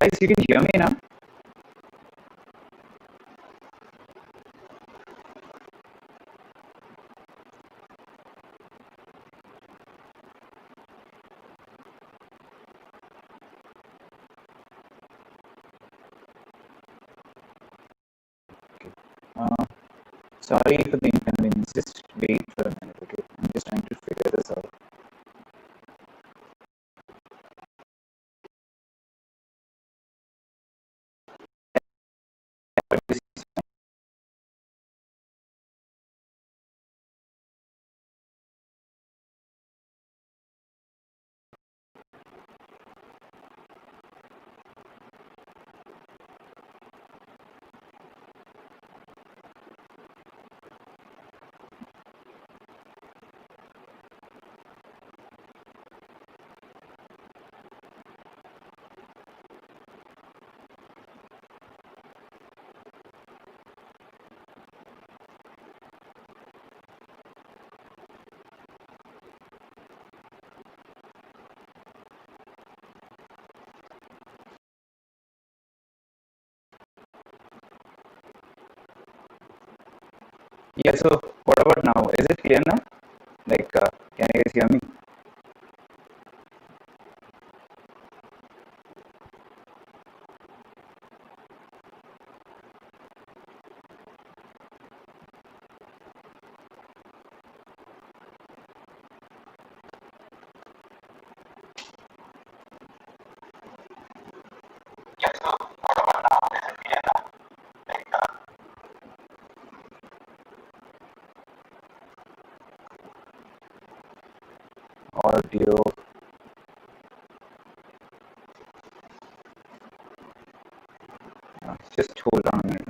Guys, you can hear me now? Uh, Sorry for the inconvenience. Just wait for a minute, okay? I'm just trying to figure this out. Yeah, so what about now? Is it clear now? Like, can you guys hear me? Audio. Just hold on a minute.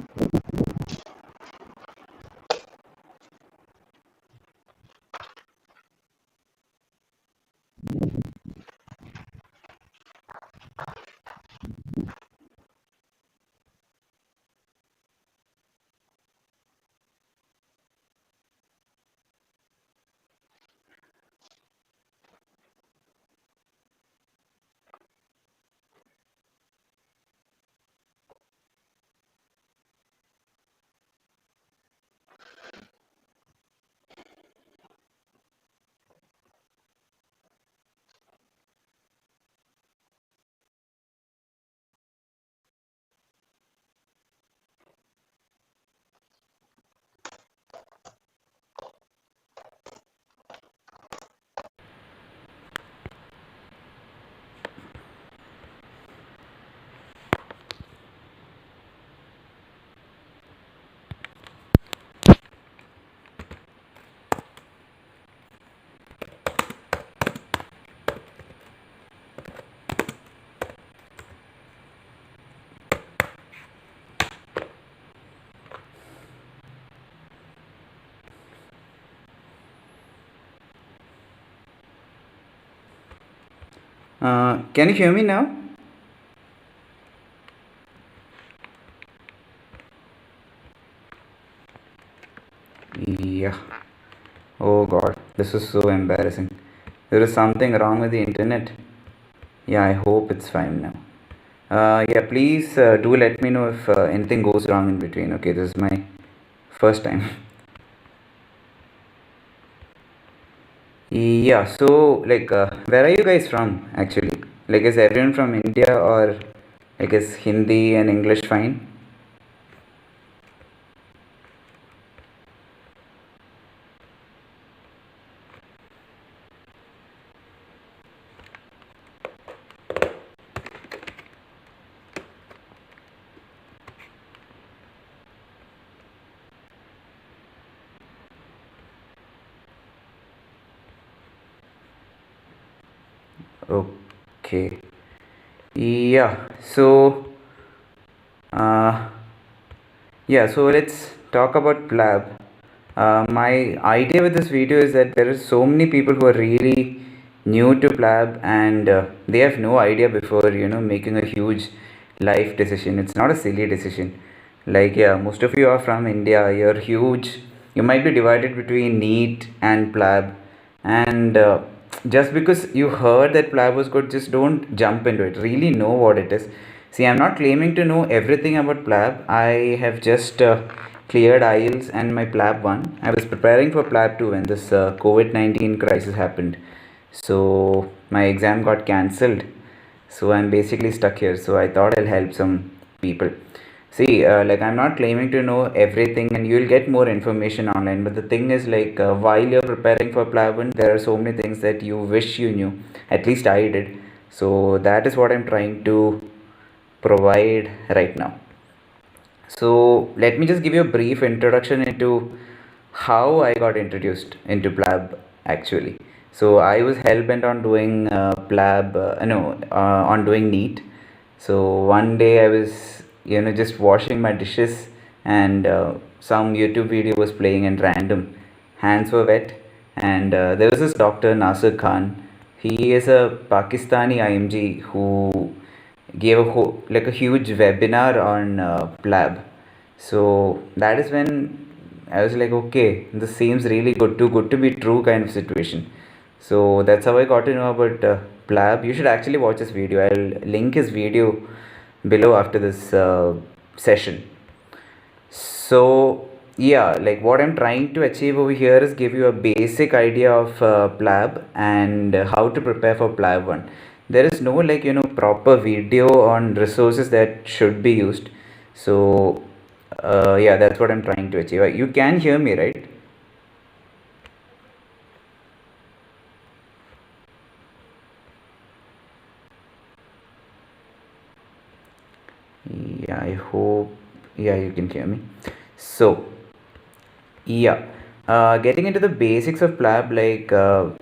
Can you hear me now? Yeah. Oh god, this is so embarrassing. There is something wrong with the internet. Yeah, I hope it's fine now. Yeah, please do let me know if anything goes wrong in between. Okay, this is my first time. Yeah, so like, where are you guys from actually? Like, is everyone from India, or like is Hindi and English fine? Okay. Yeah, so uh, yeah, so let's talk about PLAB. My idea with this video is that there are so many people who are really new to PLAB, and they have no idea before, making a huge life decision. It's not a silly decision. Like, yeah, most of you are from India, you're huge. You might be divided between NEET and PLAB, and just because you heard that PLAB was good, just don't jump into it. Really know what it is. See, I'm not claiming to know everything about PLAB. I have just cleared IELTS and my PLAB 1. I was preparing for PLAB 2 when this COVID-19 crisis happened. So my exam got cancelled. So I'm basically stuck here. So I thought I'll help some people. See, like I'm not claiming to know everything, and you'll get more information online. But the thing is, like while you're preparing for PLAB 1, there are so many things that you wish you knew. At least I did. So that is what I'm trying to provide right now. So let me just give you a brief introduction into how I got introduced into PLAB actually. So I was hell bent on doing PLAB, no, on doing NEET. So one day I was, just washing my dishes, and some YouTube video was playing in random. Hands were wet, and there was this doctor Nasir Khan. He is a Pakistani IMG who gave like a huge webinar on PLAB. So that is when I was like, okay, this seems really good, too good to be true kind of situation. So that's how I got to know about PLAB. You should actually watch this video. I'll link his video below after this session. So yeah, like what I'm trying to achieve over here is give you a basic idea of PLAB and how to prepare for PLAB 1. There is no like proper video on resources that should be used. So yeah, that's what I'm trying to achieve. You can hear me, right? Yeah, I hope. Yeah, you can hear me. So yeah, getting into the basics of PLAB, like,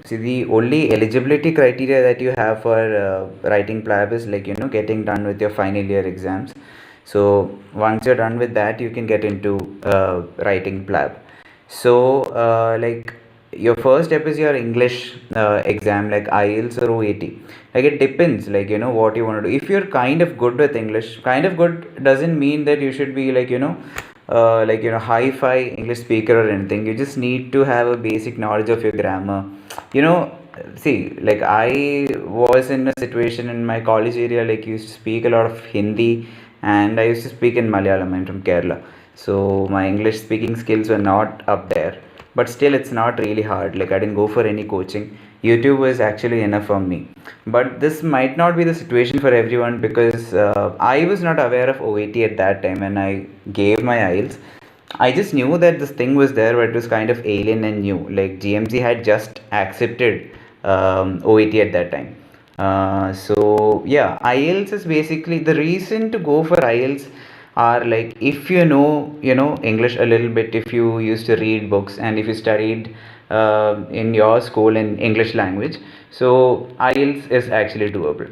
see, the only eligibility criteria that you have for writing PLAB is like, getting done with your final year exams. So once you're done with that, you can get into writing PLAB. So, like, your first step is your English exam, like IELTS or OET. Like, it depends, like, what you want to do. If you're kind of good with English, kind of good doesn't mean that you should be like, hi-fi English speaker or anything. You just need to have a basic knowledge of your grammar. You know, see, like I was in a situation in my college area, like used to speak a lot of Hindi, and I used to speak in Malayalam. I'm from Kerala, so my English speaking skills were not up there. But still, it's not really hard. Like I didn't go for any coaching. YouTube was actually enough for me. But this might not be the situation for everyone because I was not aware of OET at that time when I gave my IELTS. I just knew that this thing was there, but it was kind of alien and new. Like GMC had just accepted OET at that time. So yeah, IELTS is basically the reason to go for IELTS are like if you know English a little bit, if you used to read books and if you studied in your school in English language, so IELTS is actually doable.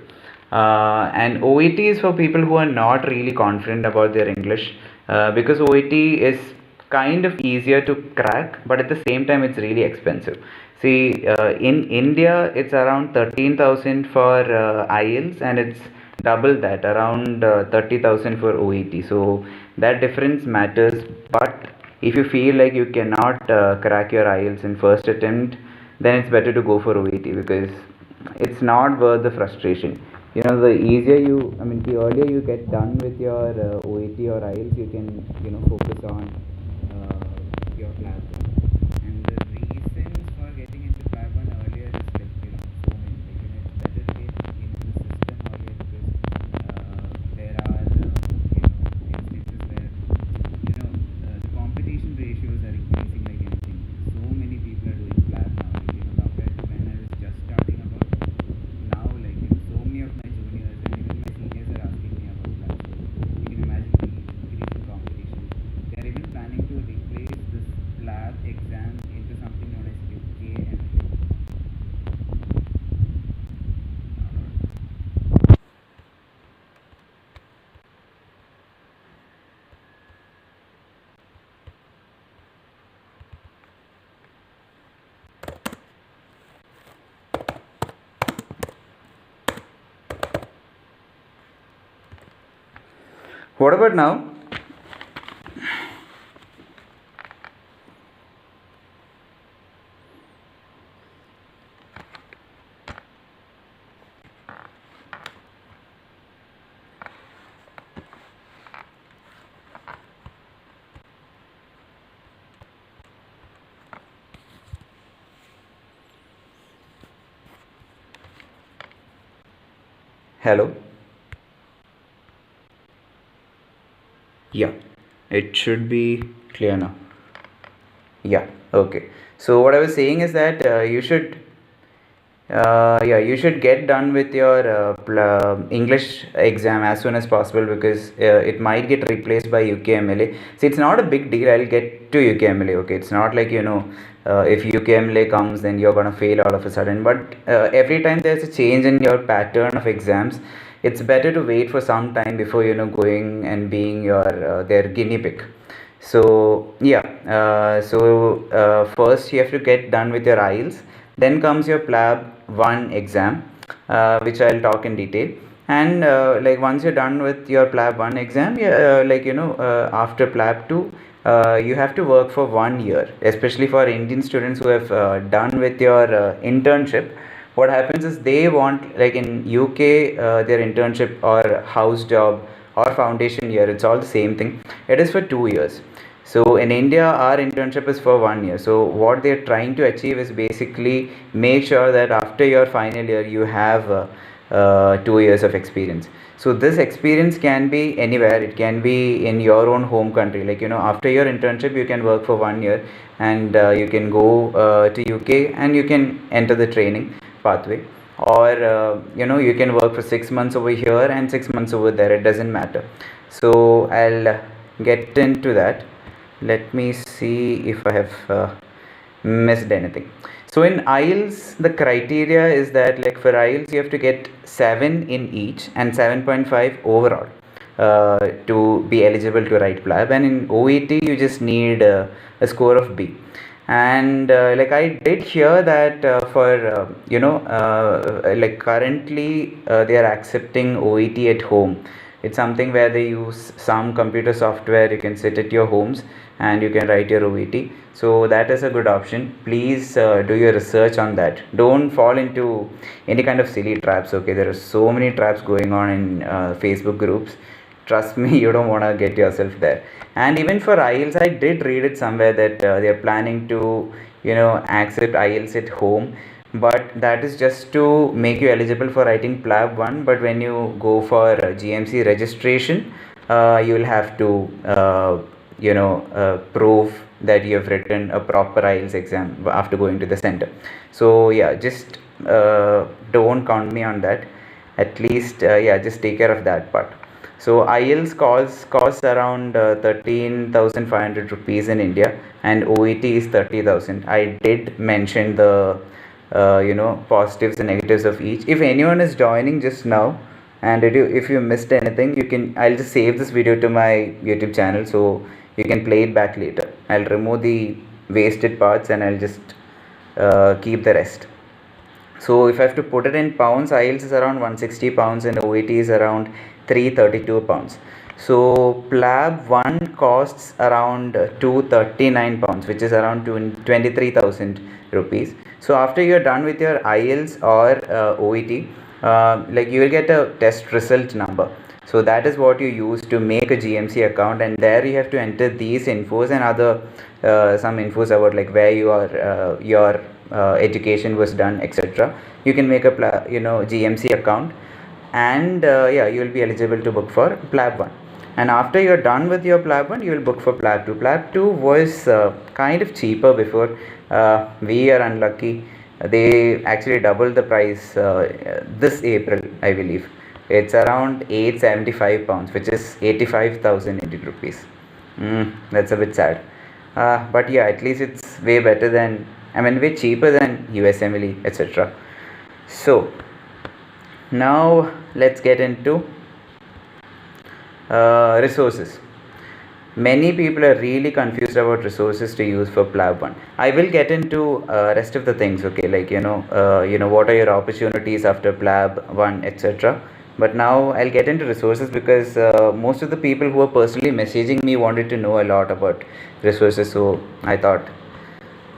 And OET is for people who are not really confident about their English, because OET is kind of easier to crack, but at the same time, it's really expensive. See, in India, it's around 13,000 for IELTS, and it's double that, around 30,000 for OET. So that difference matters. But if you feel like you cannot crack your IELTS in first attempt, then it's better to go for OET because it's not worth the frustration. The easier I mean, the earlier you get done with your OET or IELTS, you can, focus on your PLAB 1. And the reasons for getting into PLAB 1 earlier is like, so many. Like, it's better to get into the system earlier because there are, instances where, the competition ratios are increasing like anything. So many people are doing PLAB now, like, compared to when I was just starting about now, like, so many of my juniors and even my seniors are asking me about that. So you can imagine the increasing competition. They are even planning to replace this lab exam into something known as UKMLA. What about now? Hello. Yeah, it should be clear now. Yeah, okay. So what I was saying is that you should get done with your English exam as soon as possible, because it might get replaced by UKMLA. See, it's not a big deal. I'll get to UKMLA. Okay, it's not like, if UKMLA comes, then you're gonna fail all of a sudden. But every time there's a change in your pattern of exams, it's better to wait for some time before, going and being their guinea pig. So yeah, first you have to get done with your IELTS. Then comes your PLAB 1 exam, which I'll talk in detail. And like once you're done with your PLAB 1 exam, after PLAB 2, you have to work for 1 year, especially for Indian students who have done with your internship. What happens is they want, like in UK, their internship or house job or foundation year, it's all the same thing. It is for 2 years. So in India, our internship is for 1 year. So what they're trying to achieve is basically make sure that after your final year, you have 2 years of experience. So this experience can be anywhere. It can be in your own home country. Like, after your internship, you can work for 1 year, and you can go to UK and you can enter the training pathway. Or, you can work for 6 months over here and 6 months over there. It doesn't matter. So I'll get into that. Let me see if I have missed anything. So in IELTS, the criteria is that, like for IELTS, you have to get 7 in each and 7.5 overall to be eligible to write PLAB. And in OET, you just need a score of B. And like I did hear that for like currently they are accepting OET at home. It's something where they use some computer software. You can sit at your homes and you can write your OET. So that is a good option. Please do your research on that. Don't fall into any kind of silly traps. Okay, there are so many traps going on in Facebook groups. Trust me, you don't want to get yourself there. And even for IELTS, I did read it somewhere that they are planning to accept IELTS at home, but that is just to make you eligible for writing PLAB 1. But when you go for GMC registration, you will have to prove that you have written a proper IELTS exam after going to the center. So yeah, just don't count me on that. At least just take care of that part. So IELTS costs around 13,500 rupees in India, and OET is 30,000. I did mention the positives and negatives of each. If anyone is joining just now, and if you missed anything, I'll just save this video to my YouTube channel, so you can play it back later. I'll remove the wasted parts and I'll just keep the rest. So if I have to put it in pounds, IELTS is around 160 pounds and OET is around 332 pounds. So PLAB 1 costs around 239 pounds, which is around 23,000 rupees. So after you're done with your IELTS or OET, like you will get a test result number. So that is what you use to make a GMC account, and there you have to enter these infos and other some infos about like where your education was done, etc. You can make a GMC account, and you will be eligible to book for PLAB 1. And after you're done with your PLAB 1, you will book for PLAB 2. PLAB 2 was kind of cheaper before. We are unlucky. They actually doubled the price this April, I believe. It's around 875 pounds, which is 85,000 Indian rupees. That's a bit sad. But yeah, at least it's way better than, way cheaper than USMLE, etc. So now let's get into resources. Many people are really confused about resources to use for PLAB 1. I will get into rest of the things, okay, like what are your opportunities after PLAB 1, etc. But now I'll get into resources because most of the people who are personally messaging me wanted to know a lot about resources, so I thought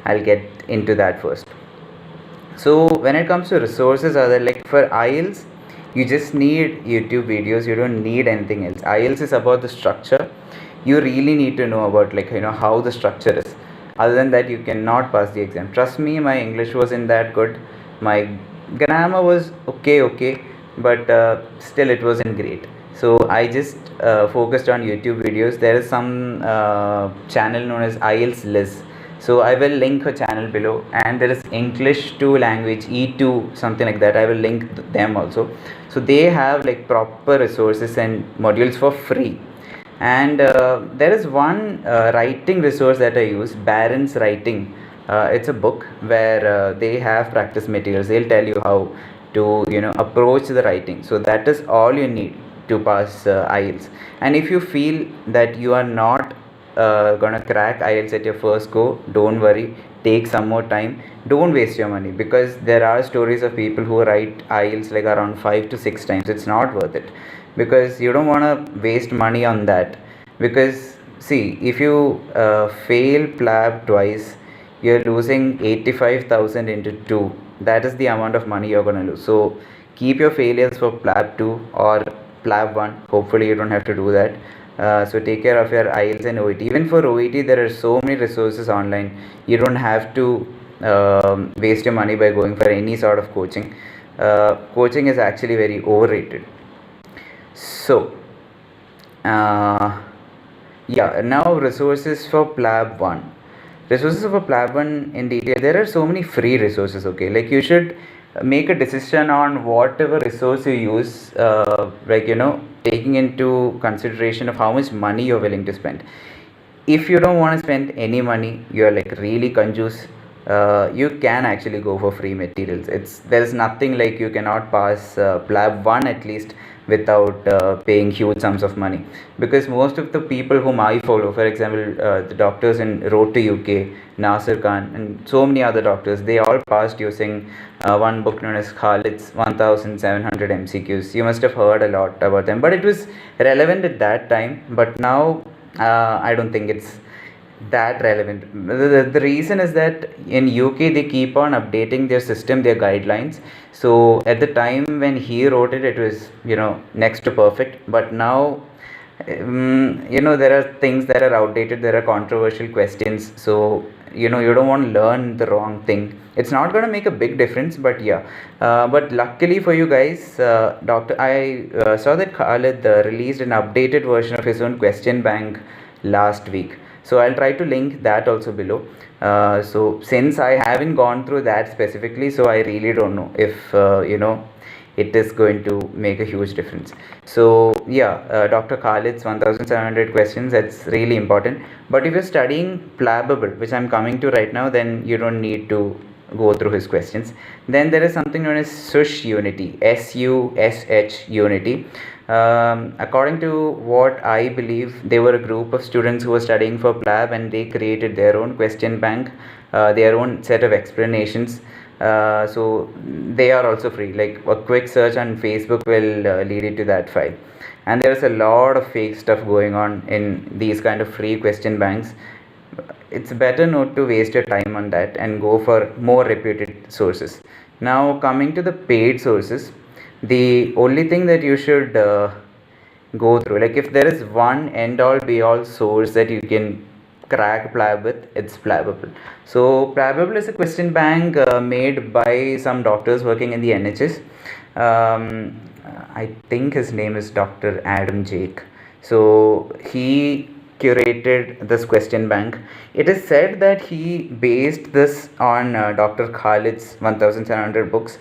I'll get into that first. So when it comes to resources, like for IELTS, you just need YouTube videos. You don't need anything else. IELTS is about the structure. You really need to know about how the structure is. Other than that, you cannot pass the exam. Trust me, my English wasn't that good. My grammar was okay. but still it wasn't great. So I just focused on YouTube videos. There is some channel known as IELTS Liz. So I will link her channel below, and there is English 2 language E2 something like that. I will link them also. So they have like proper resources and modules for free. And there is one writing resource that I use, Barron's Writing. It's a book where they have practice materials. They'll tell you how to approach the writing. So that is all you need to pass IELTS. And if you feel that you are not gonna crack IELTS at your first go, don't worry. Take some more time. Don't waste your money, because there are stories of people who write IELTS like around 5 to 6 times. It's not worth it, because you don't want to waste money on that. Because see, if you fail PLAB twice, you're losing 85,000 into 2. That is the amount of money you're going to lose. So keep your failures for PLAB 2 or PLAB 1. Hopefully you don't have to do that. So take care of your IELTS and OET. Even for OET, there are so many resources online. You don't have to waste your money by going for any sort of coaching. Coaching is actually very overrated. So yeah, now resources for PLAB 1. Resources for PLAB 1 in detail. There are so many free resources, okay? Like, you should make a decision on whatever resource you use, taking into consideration of how much money you're willing to spend. If you don't want to spend any money, you're like really conjuice, you can actually go for free materials. There's nothing like you cannot pass PLAB 1 at least without paying huge sums of money. Because most of the people whom I follow, for example, the doctors in Road to UK, Nasir Khan, and so many other doctors, they all passed using one book known as Khalid's 1700 MCQs. You must have heard a lot about them, but it was relevant at that time. But now I don't think it's that relevant. The reason is that in UK they keep on updating their system, their guidelines. So at the time when he wrote it, it was next to perfect. But now there are things that are outdated. There are controversial questions. So you don't want to learn the wrong thing. It's not going to make a big difference, but yeah. But luckily for you guys, I saw that Khalid released an updated version of his own question bank last week. So I'll try to link that also below. So since I haven't gone through that specifically, so I really don't know if it is going to make a huge difference. So yeah, Dr. Khalid's 1700 questions, that's really important. But if you're studying PLABable, which I'm coming to right now, then you don't need to go through his questions. Then there is something known as SUSH Unity, SUSH Unity. According to what I believe, they were a group of students who were studying for PLAB, and they created their own question bank, their own set of explanations. So they are also free. Like, a quick search on Facebook will lead you to that file. And there's a lot of fake stuff going on in these kind of free question banks. It's better not to waste your time on that and go for more reputed sources. Now, coming to the paid sources, the only thing that you should go through, like, if there is one end all be all source that you can crack PLAB with, it's PLABable. So PLABable is a question bank made by some doctors working in the NHS. I think his name is Dr. Adam Jake. So he curated this question bank. It is said that he based this on Dr. Khalid's 1700 books.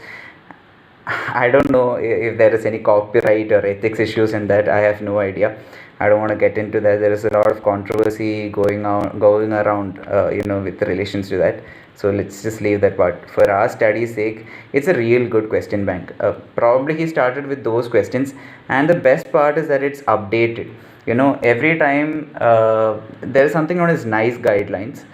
I don't know if there is any copyright or ethics issues in that. I have no idea. I don't want to get into that. There is a lot of controversy going around, with relations to that. So let's just leave that part. For our study's sake, it's a real good question bank. Probably he started with those questions, and the best part is that it's updated. Every time there is something known as NICE guidelines,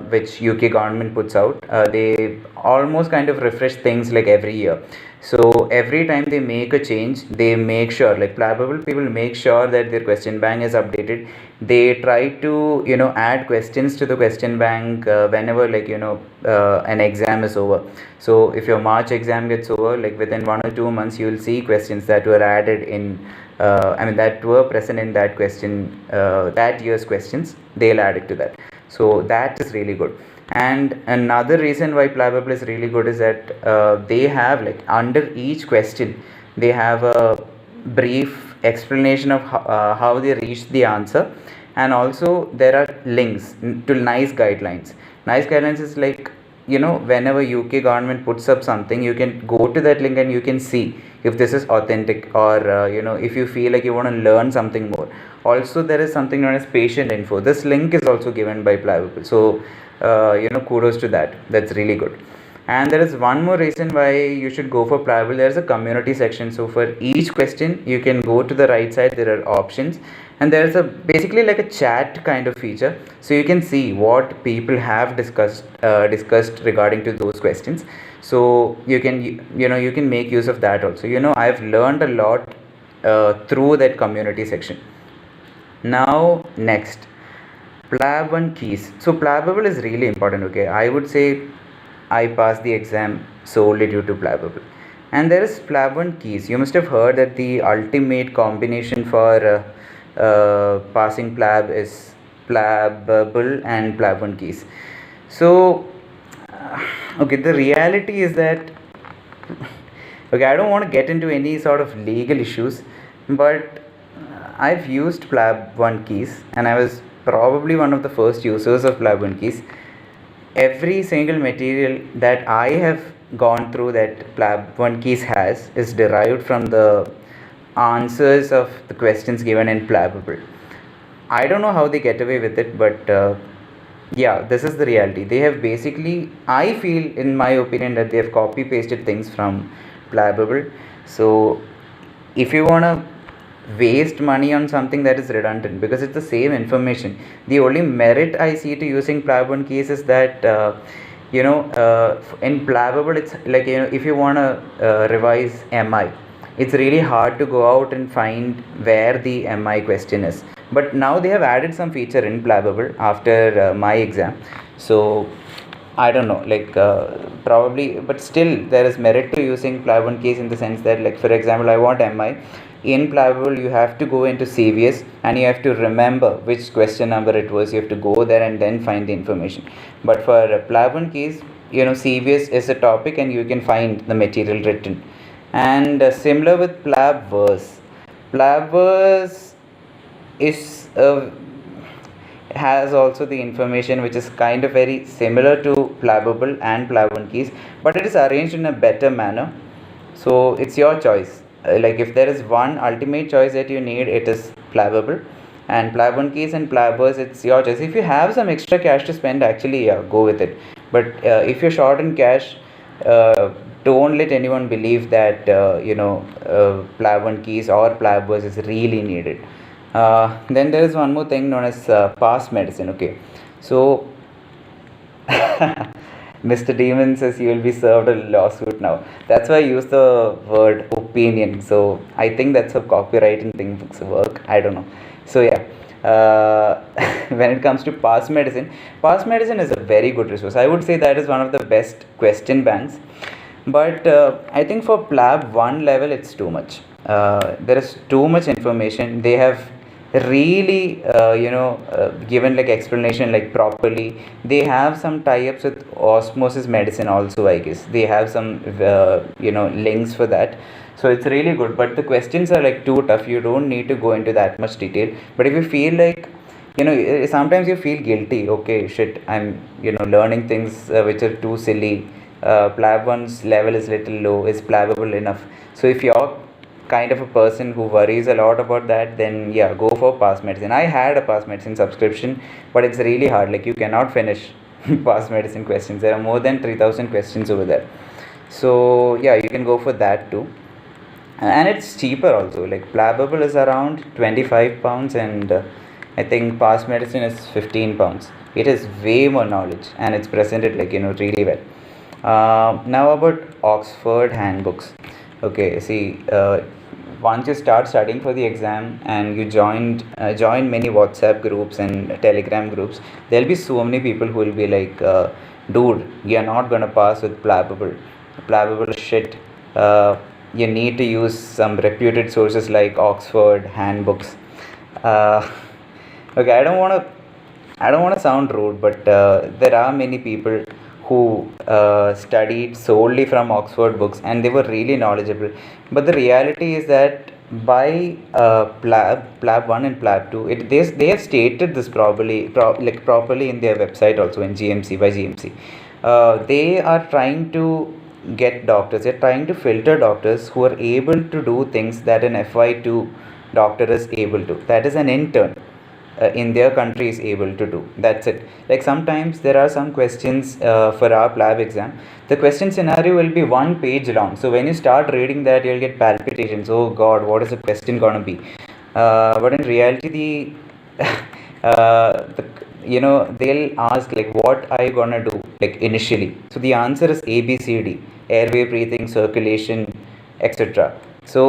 which UK government puts out. They almost kind of refresh things like every year. So every time they make a change, they make sure, like, PLABable people make sure that their question bank is updated. They try to add questions to the question bank whenever, like, an exam is over. So if your March exam gets over, like within 1 or 2 months, you will see questions that were added in that were present in that question, that year's questions. They'll add it to that. So that is really good. And another reason why PLABable is really good is that they have, like, under each question, They have a brief explanation of how they reached the answer, and also there are links to nice guidelines. Nice guidelines is like, whenever UK government puts up something, you can go to that link and you can see if this is authentic, or if you feel like you want to learn something more. Also, there is something known as patient info. This link is also given by PLAB, so kudos to that. That's really good. And there is one more reason why you should go for PLAB. There is a community section, so for each question you can go to the right side, there are options, and there is a basically like a chat kind of feature, so you can see what people have discussed regarding to those questions. So you can you can make use of that also. I've learned a lot through that community section. Now next, PLAB 1 keys. So PLABable is really important. Okay, I would say I passed the exam solely due to PLABable. And there is PLAB 1 keys. You must have heard that the ultimate combination for passing PLAB is PLABable and PLAB 1 keys. So okay, the reality is that okay, I don't want to get into any sort of legal issues, but I've used PLAB 1 keys, and I was probably one of the first users of PLAB 1 keys. Every single material that I have gone through that PLAB 1 keys has is derived from the answers of the questions given in PLABable. I don't know how they get away with it, but yeah, this is the reality. They have basically, I feel, in my opinion, that they have copy pasted things from PLABable. So if you want to waste money on something that is redundant, because it's the same information, the only merit I see to using PLAB 1 keys is that in PLABable it's like, if you want to revise MI, it's really hard to go out and find where the MI question is. But now they have added some feature in PLABable after my exam, so I don't know, like probably, but still there is merit to using PLAB 1 keys, in the sense that, like, for example, I want MI. In PLABable, you have to go into CVS and you have to remember which question number it was. You have to go there and then find the information. But for PLAB 1 keys, CVS is a topic and you can find the material written. And similar with PLAB verse. PLAB verse is has also the information which is kind of very similar to PLABable and PLAB 1 keys, but it is arranged in a better manner. So it's your choice. Like, if there is one ultimate choice that you need, it is PLABable, and PLAB 1 keys and PLAB verse, it's your choice. If you have some extra cash to spend, actually, yeah, go with it. But if you're short in cash, don't let anyone believe that PLAB 1 keys or PLAB verse is really needed. Then there is one more thing known as past medicine. Okay, so Mr. Demon says you will be served a lawsuit now. That's why I use the word opinion. So I think that's how copywriting things work. I don't know. So yeah, when it comes to past medicine is a very good resource. I would say that is one of the best question banks. But I think for PLAB 1 level, it's too much. There is too much information. They have really given like explanation like properly. They have some tie-ups with osmosis medicine also, I guess. They have some links for that, so it's really good. But the questions are like too tough. You don't need to go into that much detail. But if you feel like, sometimes you feel guilty, okay, shit, I'm learning things which are too silly, PLAB 1's level is little low, is PLABable enough? So if you're kind of a person who worries a lot about that, then yeah, go for past medicine. I had a past medicine subscription, but it's really hard. Like, you cannot finish past medicine questions. There are more than 3000 questions over there. So yeah, you can go for that too. And it's cheaper also. Like, PLABable is around £25, and I think past medicine is £15. It is way more knowledge, and it's presented like really well. Now about Oxford handbooks. Okay, see, once you start studying for the exam and you join many WhatsApp groups and Telegram groups, there'll be so many people who will be like, dude, you're not gonna pass with PLABable is shit. You need to use some reputed sources like Oxford handbooks. Okay, I don't want to sound rude, but there are many people who studied solely from Oxford books, and they were really knowledgeable. But the reality is that by PLAB 1 and PLAB 2, they have stated this properly in their website also in GMC by GMC. They are trying to get doctors. They're trying to filter doctors who are able to do things that an FY2 doctor is able to. That is an intern in their country is able to do. That's it. Like sometimes there are some questions for our PLAB exam. The question scenario will be 1 page long. So when you start reading that, you'll get palpitations. Oh God, what is the question gonna be? But in reality, they'll ask like, what are you gonna do like initially? So the answer is ABCD: airway, breathing, circulation, etc. So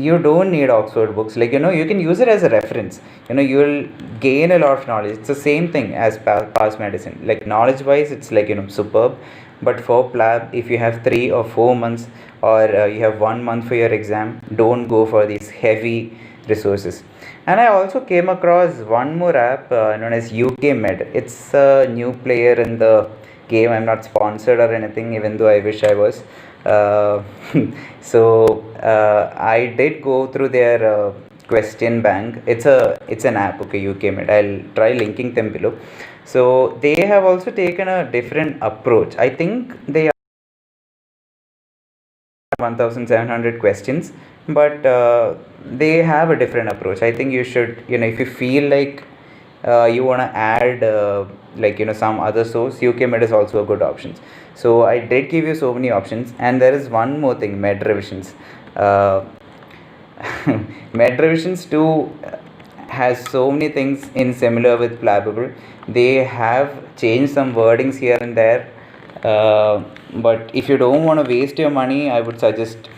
you don't need Oxford books. Like, you can use it as a reference. You'll gain a lot of knowledge. It's the same thing as past medicine. Like, knowledge wise, it's like, superb. But for PLAB, if you have 3 or 4 months, or you have 1 month for your exam, don't go for these heavy resources. And I also came across one more app known as UKMed. It's a new player in the game. I'm not sponsored or anything, even though I wish I was. Uh, I did go through their question bank. It's an app. Okay, UKMed. I'll try linking them below. So they have also taken a different approach. I think they 1700 questions, but they have a different approach. I think you should, if you feel like you want to add some other source, UKMed is also a good option. So I did give you so many options, and there is one more thing: med revisions. Med revisions too has so many things in similar with PLABable. They have changed some wordings here and there, but if you don't want to waste your money, I would suggest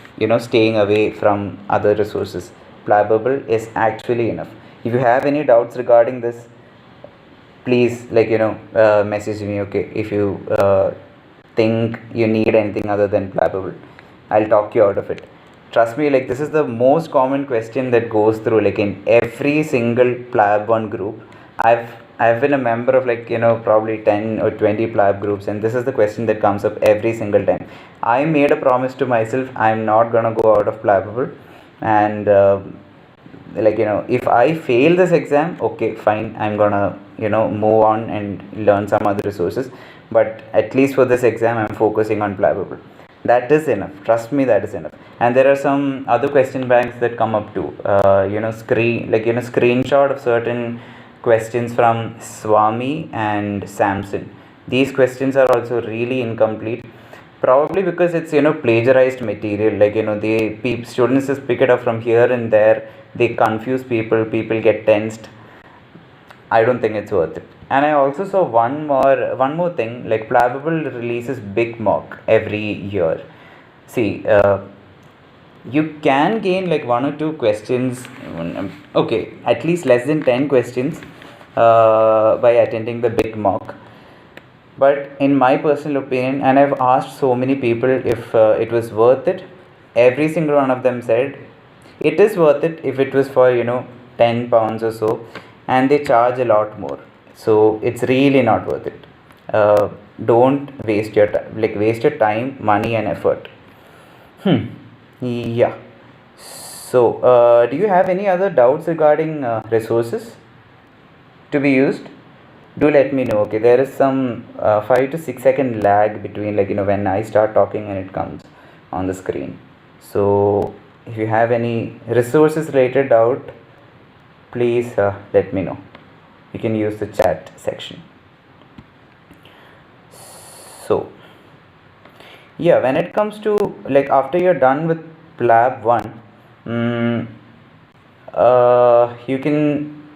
staying away from other resources. PLABable is actually enough. If you have any doubts regarding this, please message me. Okay, if you think you need anything other than PLABable, I'll talk you out of it. Trust me, like, this is the most common question that goes through like in every single PLAB 1 group. I've been a member of probably 10 or 20 PLAB groups, and this is the question that comes up every single time. I made a promise to myself: I'm not gonna go out of PLABable, and if I fail this exam, okay, fine, I'm gonna move on and learn some other resources. But at least for this exam, I'm focusing on PLABable. That is enough. Trust me, that is enough. And there are some other question banks that come up too. Screenshot of certain questions from Swami and Samson. These questions are also really incomplete, probably because it's plagiarized material. Students just pick it up from here and there. They confuse people. People get tensed. I don't think it's worth it. And I also saw one more thing. Like, PLABable releases big mock every year. See, you can gain like 1 or 2 questions, okay, at least less than 10 questions by attending the big mock. But in my personal opinion, and I've asked so many people if it was worth it, every single one of them said it is worth it if it was for £10 or so, and they charge a lot more. So it's really not worth it. Don't waste your time, waste your time, money, and effort. Yeah. So, do you have any other doubts regarding resources to be used? Do let me know. Okay, there is some 5 to 6 second lag between when I start talking and it comes on the screen. So if you have any resources related doubt, please let me know. You can use the chat section. So yeah, when it comes to after you're done with PLAB 1, you can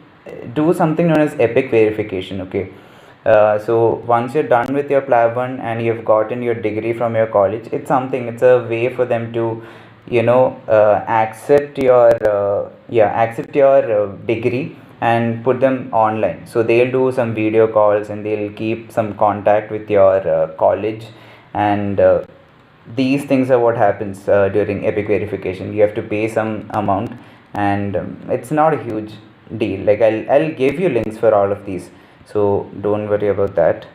do something known as epic verification. Okay, so once you're done with your PLAB 1 and you've gotten your degree from your college, it's a way for them to accept your degree and put them online. So they'll do some video calls and they'll keep some contact with your college, and these things are what happens during epic verification. You have to pay some amount, and it's not a huge deal. I'll give you links for all of these, so don't worry about that.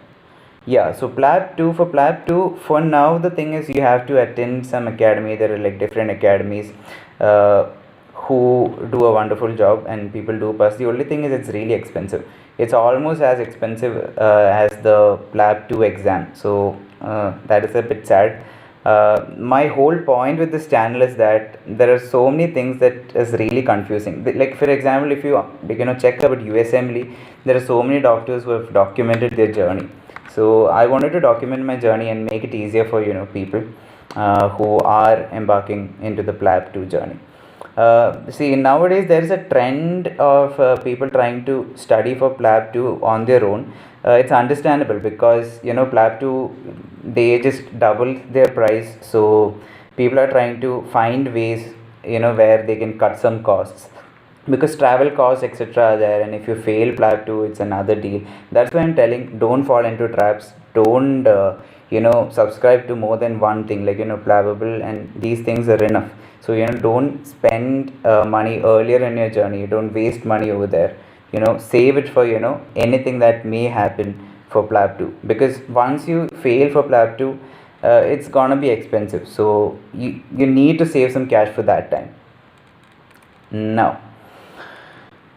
Yeah, so PLAB 2, for PLAB 2, for now, the thing is you have to attend some academy. There are like different academies uh, who do a wonderful job and people do pass. The only thing is it's really expensive. It's almost as expensive as the PLAB 2 exam. So that is a bit sad. My whole point with this channel is that there are so many things that is really confusing. Like for example, if you check about USMLE, there are so many doctors who have documented their journey. So I wanted to document my journey and make it easier for people who are embarking into the PLAB 2 journey. See, nowadays there is a trend of people trying to study for PLAB 2 on their own. It's understandable because PLAB 2, they just doubled their price, so people are trying to find ways where they can cut some costs, because travel costs etc are there, and if you fail PLAB 2, it's another deal. That's why I'm telling, don't fall into traps. Don't subscribe to more than one thing, like Plavable and these things are enough. So don't spend money earlier in your journey. Don't waste money over there. Save it for anything that may happen for PLAB 2, because once you fail for PLAB 2, it's gonna be expensive, so you need to save some cash for that time. Now,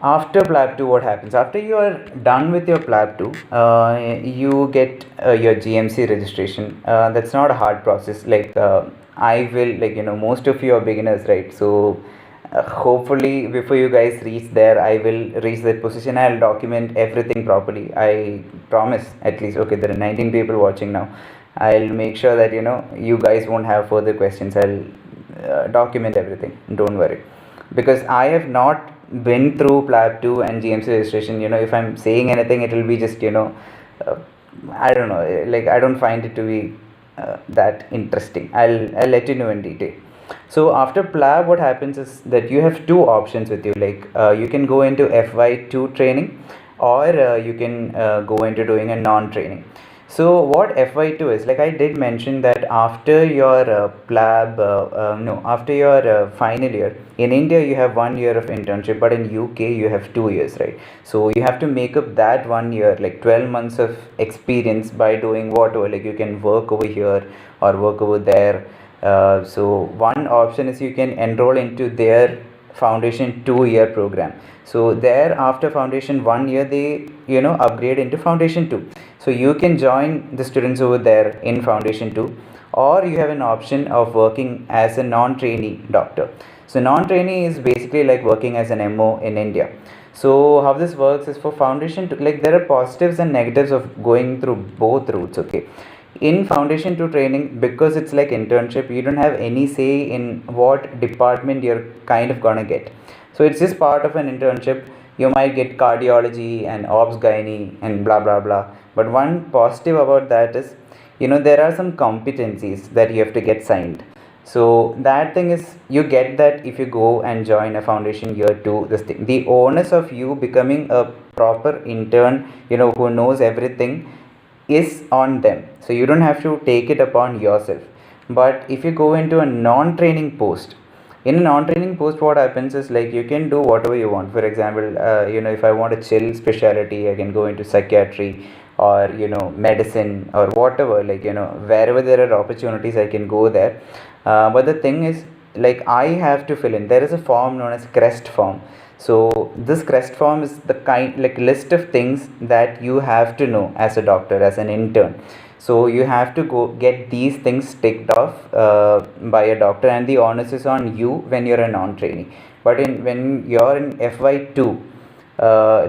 after PLAB 2, what happens? After you are done with your PLAB 2, you get your GMC registration. That's not a hard process. Like, I will, like, most of you are beginners, right? So, hopefully, before you guys reach there, I will reach that position. I'll document everything properly. I promise, at least. Okay, there are 19 people watching now. I'll make sure that, you guys won't have further questions. I'll document everything. Don't worry, because I have not been through PLAB 2 and GMC registration. If I'm saying anything, it will be just uh, I don't know, like I don't find it to be that interesting. I'll let you know in detail. So after PLAB, what happens is that you have two options with you. Like you can go into FY2 training, or you can go into doing a non-training. So what FY2 is, like I did mention that after your PLAB, no, after your final year, in India you have 1 year of internship, but in UK you have 2 years, right? So you have to make up that 1 year, like 12 months of experience by doing whatever, like you can work over here or work over there. So one option is you can enroll into their foundation 2 year program. So there, after foundation 1 year, they upgrade into foundation 2. So you can join the students over there in foundation 2, or you have an option of working as a non-trainee doctor. So non-trainee is basically like working as an MO in India. So how this works is, for foundation 2, like there are positives and negatives of going through both routes. Okay, in foundation 2 training, because it's like internship, you don't have any say in what department you're kind of gonna get. So it's just part of an internship. You might get cardiology and obs gynae and blah blah blah. But one positive about that is, there are some competencies that you have to get signed. So that thing is, you get that if you go and join a foundation year 2, this thing, the onus of you becoming a proper intern, who knows everything, is on them. So you don't have to take it upon yourself. But if you go into a non-training post, in a non-training post, what happens is, like, you can do whatever you want. For example, if I want a chill specialty, I can go into psychiatry, or medicine, or whatever, like wherever there are opportunities, I can go there. But the thing is, like, I have to fill in, there is a form known as crest form. So this crest form is the kind, like, list of things that you have to know as a doctor, as an intern. So you have to go get these things ticked off by a doctor, and the onus is on you when you're a non-trainee. But when you're in FY2,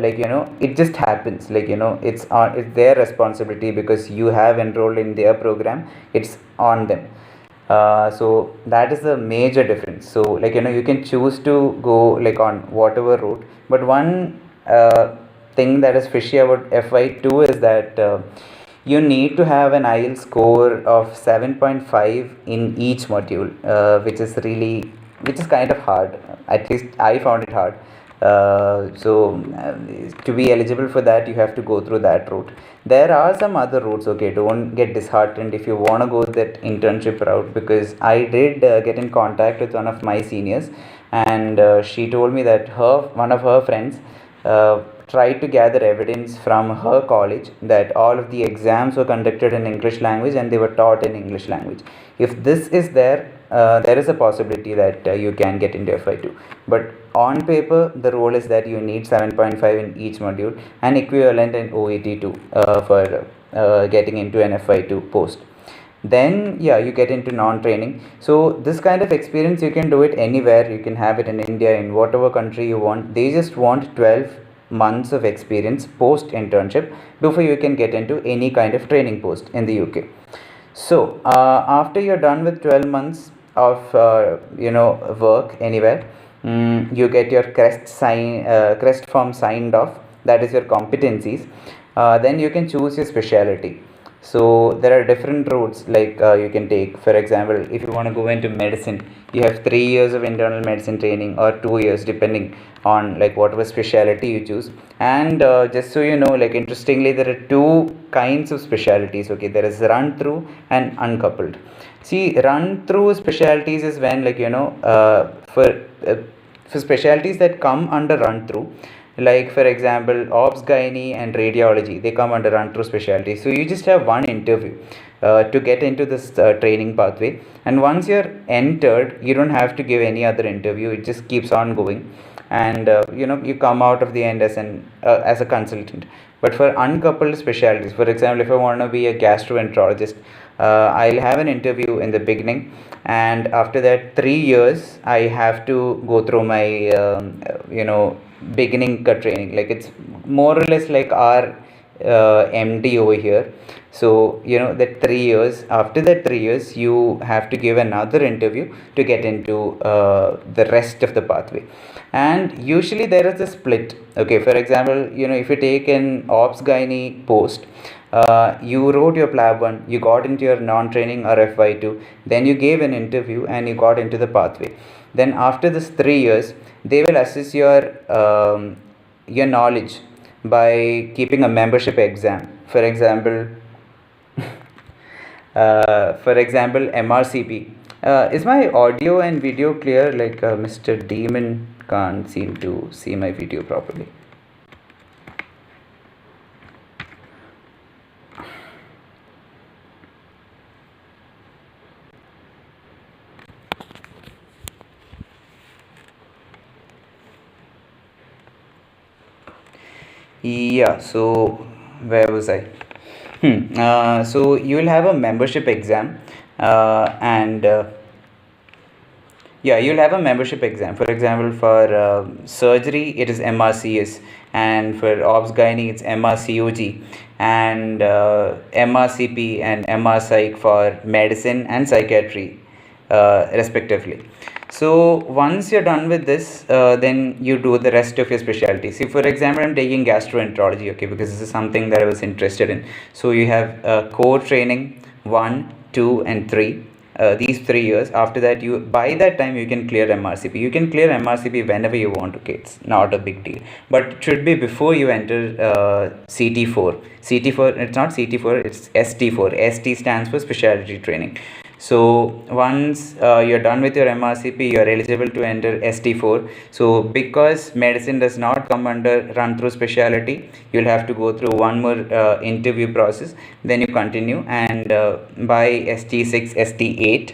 like, it just happens, like, it's their responsibility, because you have enrolled in their program. It's on them. So that is the major difference. So, like, you can choose to go, like, on whatever route. But one thing that is fishy about FY2 is that you need to have an IELTS score of 7.5 in each module, which is kind of hard. At least I found it hard. To be eligible for that, you have to go through that route. There are some other routes. Okay, don't get disheartened if you want to go that internship route, because I did get in contact with one of my seniors, and she told me that one of her friends tried to gather evidence from her college that all of the exams were conducted in English language and they were taught in English language. If this is there, there is a possibility that you can get into FY2. But on paper, the rule is that you need 7.5 in each module and equivalent in OET2 for getting into an FY2 post. Then yeah, you get into non-training. So this kind of experience, you can do it anywhere. You can have it in India, in whatever country you want. They just want 12 months of experience post internship before you can get into any kind of training post in the UK. So after you're done with 12 months of work anywhere, you get your crest form signed off, that is your competencies. Then you can choose your specialty. So there are different routes like you can take. For example, if you want to go into medicine, you have 3 years of internal medicine training or 2 years depending on like whatever specialty you choose. And just so you know, like interestingly, there are two kinds of specialties. Okay, there is run through and uncoupled. See, run through specialties is when for specialties that come under run through, like for example obs gynae and radiology, they come under run through specialty. So you just have one interview to get into this training pathway, and once you're entered, you don't have to give any other interview. It just keeps on going, and you come out of the end as a consultant. But for uncoupled specialties, for example, if I want to be a gastroenterologist, I'll have an interview in the beginning, and after that 3 years I have to go through my beginning training. Like it's more or less like our MD over here. So that 3 years, after that 3 years, you have to give another interview to get into the rest of the pathway. And usually there is a split. Okay, for example, if you take an obs gynae post, you wrote your PLAB 1, you got into your non-training or FY2, then you gave an interview and you got into the pathway. Then after this 3 years, they will assess your knowledge by keeping a membership exam. For example, MRCP. Is my audio and video clear? Like Mr. Demon can't seem to see my video properly. Yeah, so where was I? So you will have a membership exam, and yeah, you'll have a membership exam. For example, for surgery, it is MRCS, and for obs gynae, it's MRCOG, and MRCP and MRPsych for medicine and psychiatry, respectively. So once you're done with this, then you do the rest of your specialty. See, for example, I'm taking gastroenterology, okay, because this is something that I was interested in. So you have core training 1, 2, and 3. These 3 years. After that, by that time you can clear MRCP. You can clear MRCP whenever you want. Okay, it's not a big deal, but it should be before you enter CT4. CT4, it's not CT4, it's ST4. ST stands for specialty training. So once you're done with your MRCP, you're eligible to enter ST4. So because medicine does not come under run through specialty, you'll have to go through one more interview process. Then you continue, and by ST6, ST8,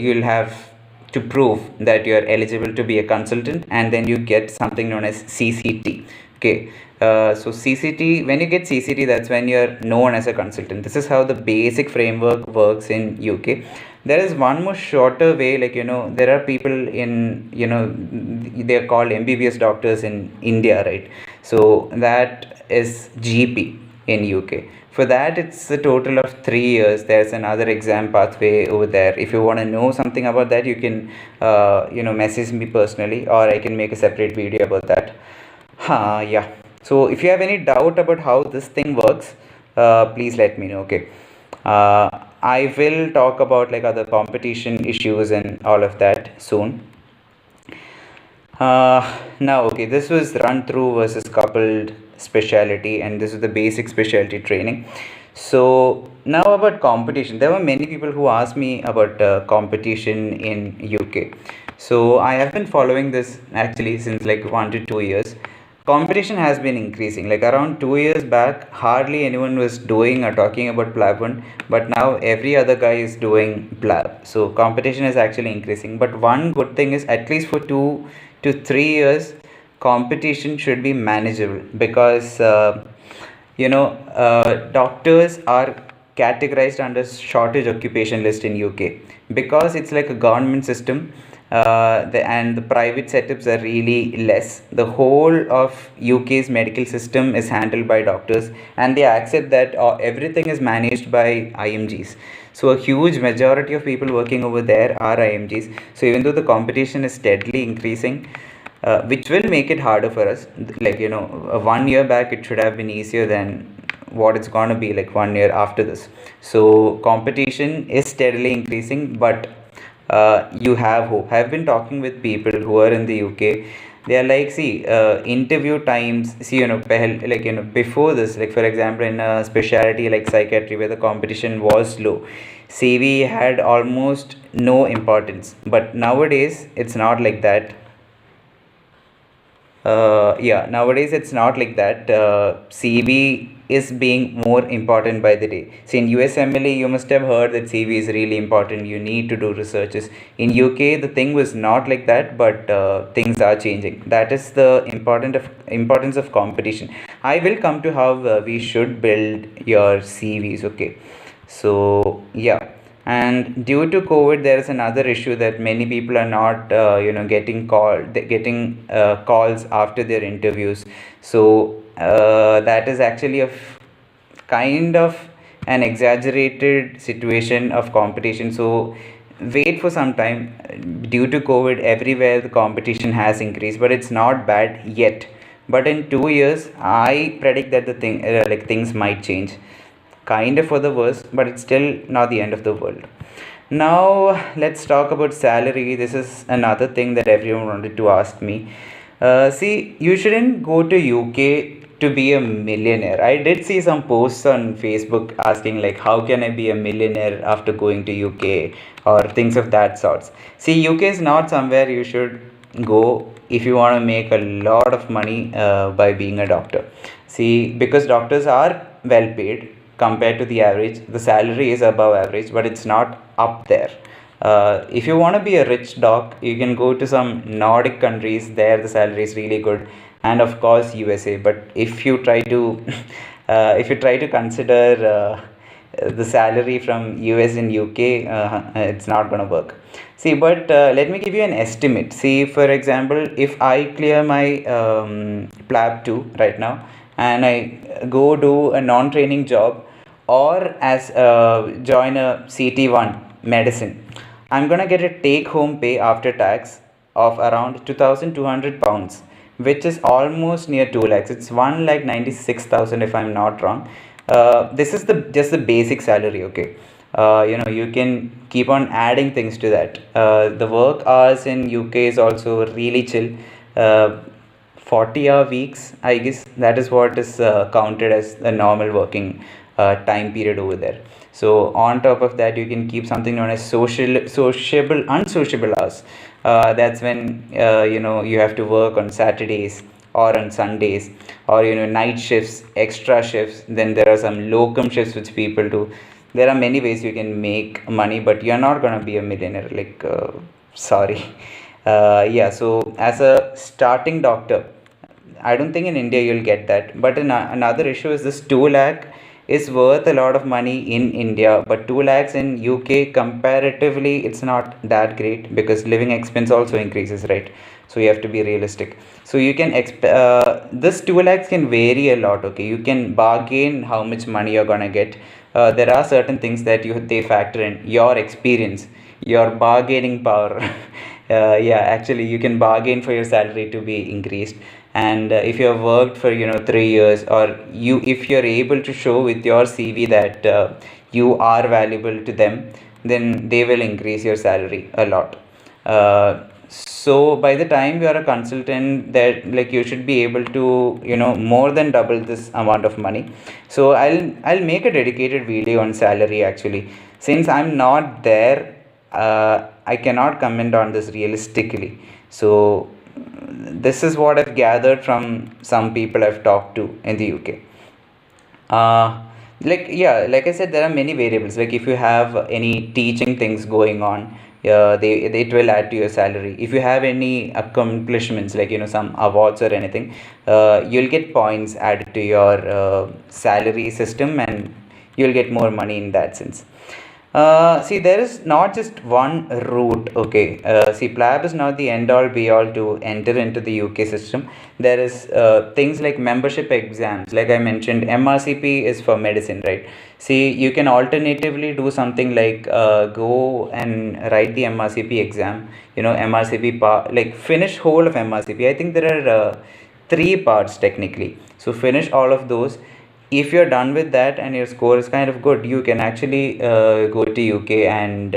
you'll have to prove that you're eligible to be a consultant, and then you get something known as CCT. Okay, so CCT, when you get CCT, that's when you're known as a consultant. This is how the basic framework works in UK. There is one more shorter way, like there are people in they're called MBBS doctors in India, right? So that is GP in UK. For that, it's a total of 3 years. There's another exam pathway over there. If you want to know something about that, you can message me personally, or I can make a separate video about that. Yeah. So if you have any doubt about how this thing works, please let me know. Okay. I will talk about like other competition issues and all of that soon. Now, okay, this was run through versus coupled specialty, and this is the basic specialty training. So now about competition, there were many people who asked me about competition in UK. So I have been following this actually since like 1 to 2 years. competition has been increasing. Like around 2 years back, hardly anyone was doing or talking about PLAB 1, but now every other guy is doing PLAB. So competition is actually increasing. But one good thing is, at least for 2 to 3 years, competition should be manageable, because doctors are categorized under shortage occupation list in UK, because it's like a government system. And the private setups are really less. The whole of UK's medical system is handled by doctors, and they accept that everything is managed by IMGs. So a huge majority of people working over there are IMGs. So even though the competition is steadily increasing, which will make it harder for us. Like, 1 year back, it should have been easier than what it's going to be like 1 year after this. So competition is steadily increasing, but you have hope. I've been talking with people who are in the UK. They are like, see, interview times. See, before this, like for example, in a specialty like psychiatry, where the competition was low, CV had almost no importance. But nowadays, it's not like that. Yeah, nowadays it's not like that. CV is being more important by the day. See, in USMLA, you must have heard that CV is really important. You need to do researches. In UK, the thing was not like that, but things are changing. That is the importance of competition. I will come to how we should build your CVs. Okay, so yeah. And due to COVID, there is another issue that many people are not, getting calls after their interviews. So that is actually kind of an exaggerated situation of competition. So wait for some time. Due to COVID, everywhere the competition has increased, but it's not bad yet. But in 2 years, I predict that the things might change, kind of for the worse, but it's still not the end of the world. Now, let's talk about salary. This is another thing that everyone wanted to ask me. See, you shouldn't go to UK to be a millionaire. I did see some posts on Facebook asking, like, how can I be a millionaire after going to UK, or things of that sorts. See, UK is not somewhere you should go if you want to make a lot of money by being a doctor. See, because doctors are well paid compared to the average. The salary is above average, but it's not up there. If you want to be a rich doc, you can go to some Nordic countries. There, the salary is really good, and of course USA. But if you try to, if you try to consider the salary from US and UK, it's not gonna work. See, but let me give you an estimate. See, for example, if I clear my PLAB 2 right now, and I go do a non-training job, or as join a CT1 medicine, I'm gonna get a take-home pay after tax of around 2,200 pounds, which is almost near 2 lakhs. It's 1 lakh 96,000 if I'm not wrong. This is the just the basic salary. Okay, you can keep on adding things to that. The work hours in UK is also really chill. 40-hour weeks, I guess that is what is counted as a normal working time period over there. So on top of that, you can keep something known as sociable, unsociable hours. That's when you have to work on Saturdays or on Sundays, or night shifts, extra shifts. Then there are some locum shifts which people do. There are many ways you can make money, but you're not gonna be a millionaire. Like, sorry. Yeah. So as a starting doctor, I don't think in India you'll get that. But another issue is this 2 lakh is worth a lot of money in India, but 2 lakhs in UK, comparatively, it's not that great, because living expense also increases, right? So you have to be realistic. So you can this 2 lakhs can vary a lot. Okay, you can bargain how much money you're gonna get. There are certain things that they factor in: your experience, your bargaining power. Yeah, actually, you can bargain for your salary to be increased. And if you have worked for 3 years, or if you're able to show with your CV that you are valuable to them, then they will increase your salary a lot. So by the time you are a consultant, that like you should be able to more than double this amount of money. So I'll make a dedicated video on salary, actually, since I'm not there. I cannot comment on this realistically. So this is what I've gathered from some people I've talked to in the UK. uh, yeah, like I said, there are many variables. Like if you have any teaching things going on, they it will add to your salary. If you have any accomplishments, like some awards or anything, you'll get points added to your salary system, and you'll get more money in that sense. See, there is not just one route. Okay. See, PLAB is not the end all be all to enter into the UK system. There is things like membership exams. Like I mentioned, MRCP is for medicine, right? See, you can alternatively do something like go and write the MRCP exam. MRCP part, like finish whole of MRCP. I think there are three parts technically. So finish all of those. If you're done with that and your score is kind of good, you can actually go to UK and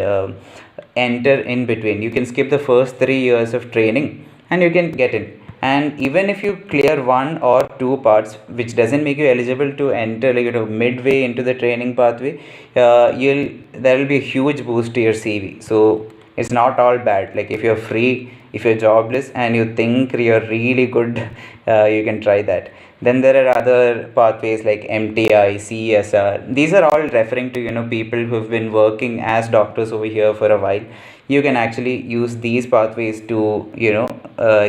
enter in between. You can skip the first 3 years of training and you can get in. And even if you clear one or two parts, which doesn't make you eligible to enter, like midway into the training pathway, you'll there will be a huge boost to your CV. So it's not all bad. Like if you're free, if you're jobless and you think you're really good, you can try that. Then there are other pathways like MTI, CSR. These are all referring to people who've been working as doctors over here for a while. You can actually use these pathways to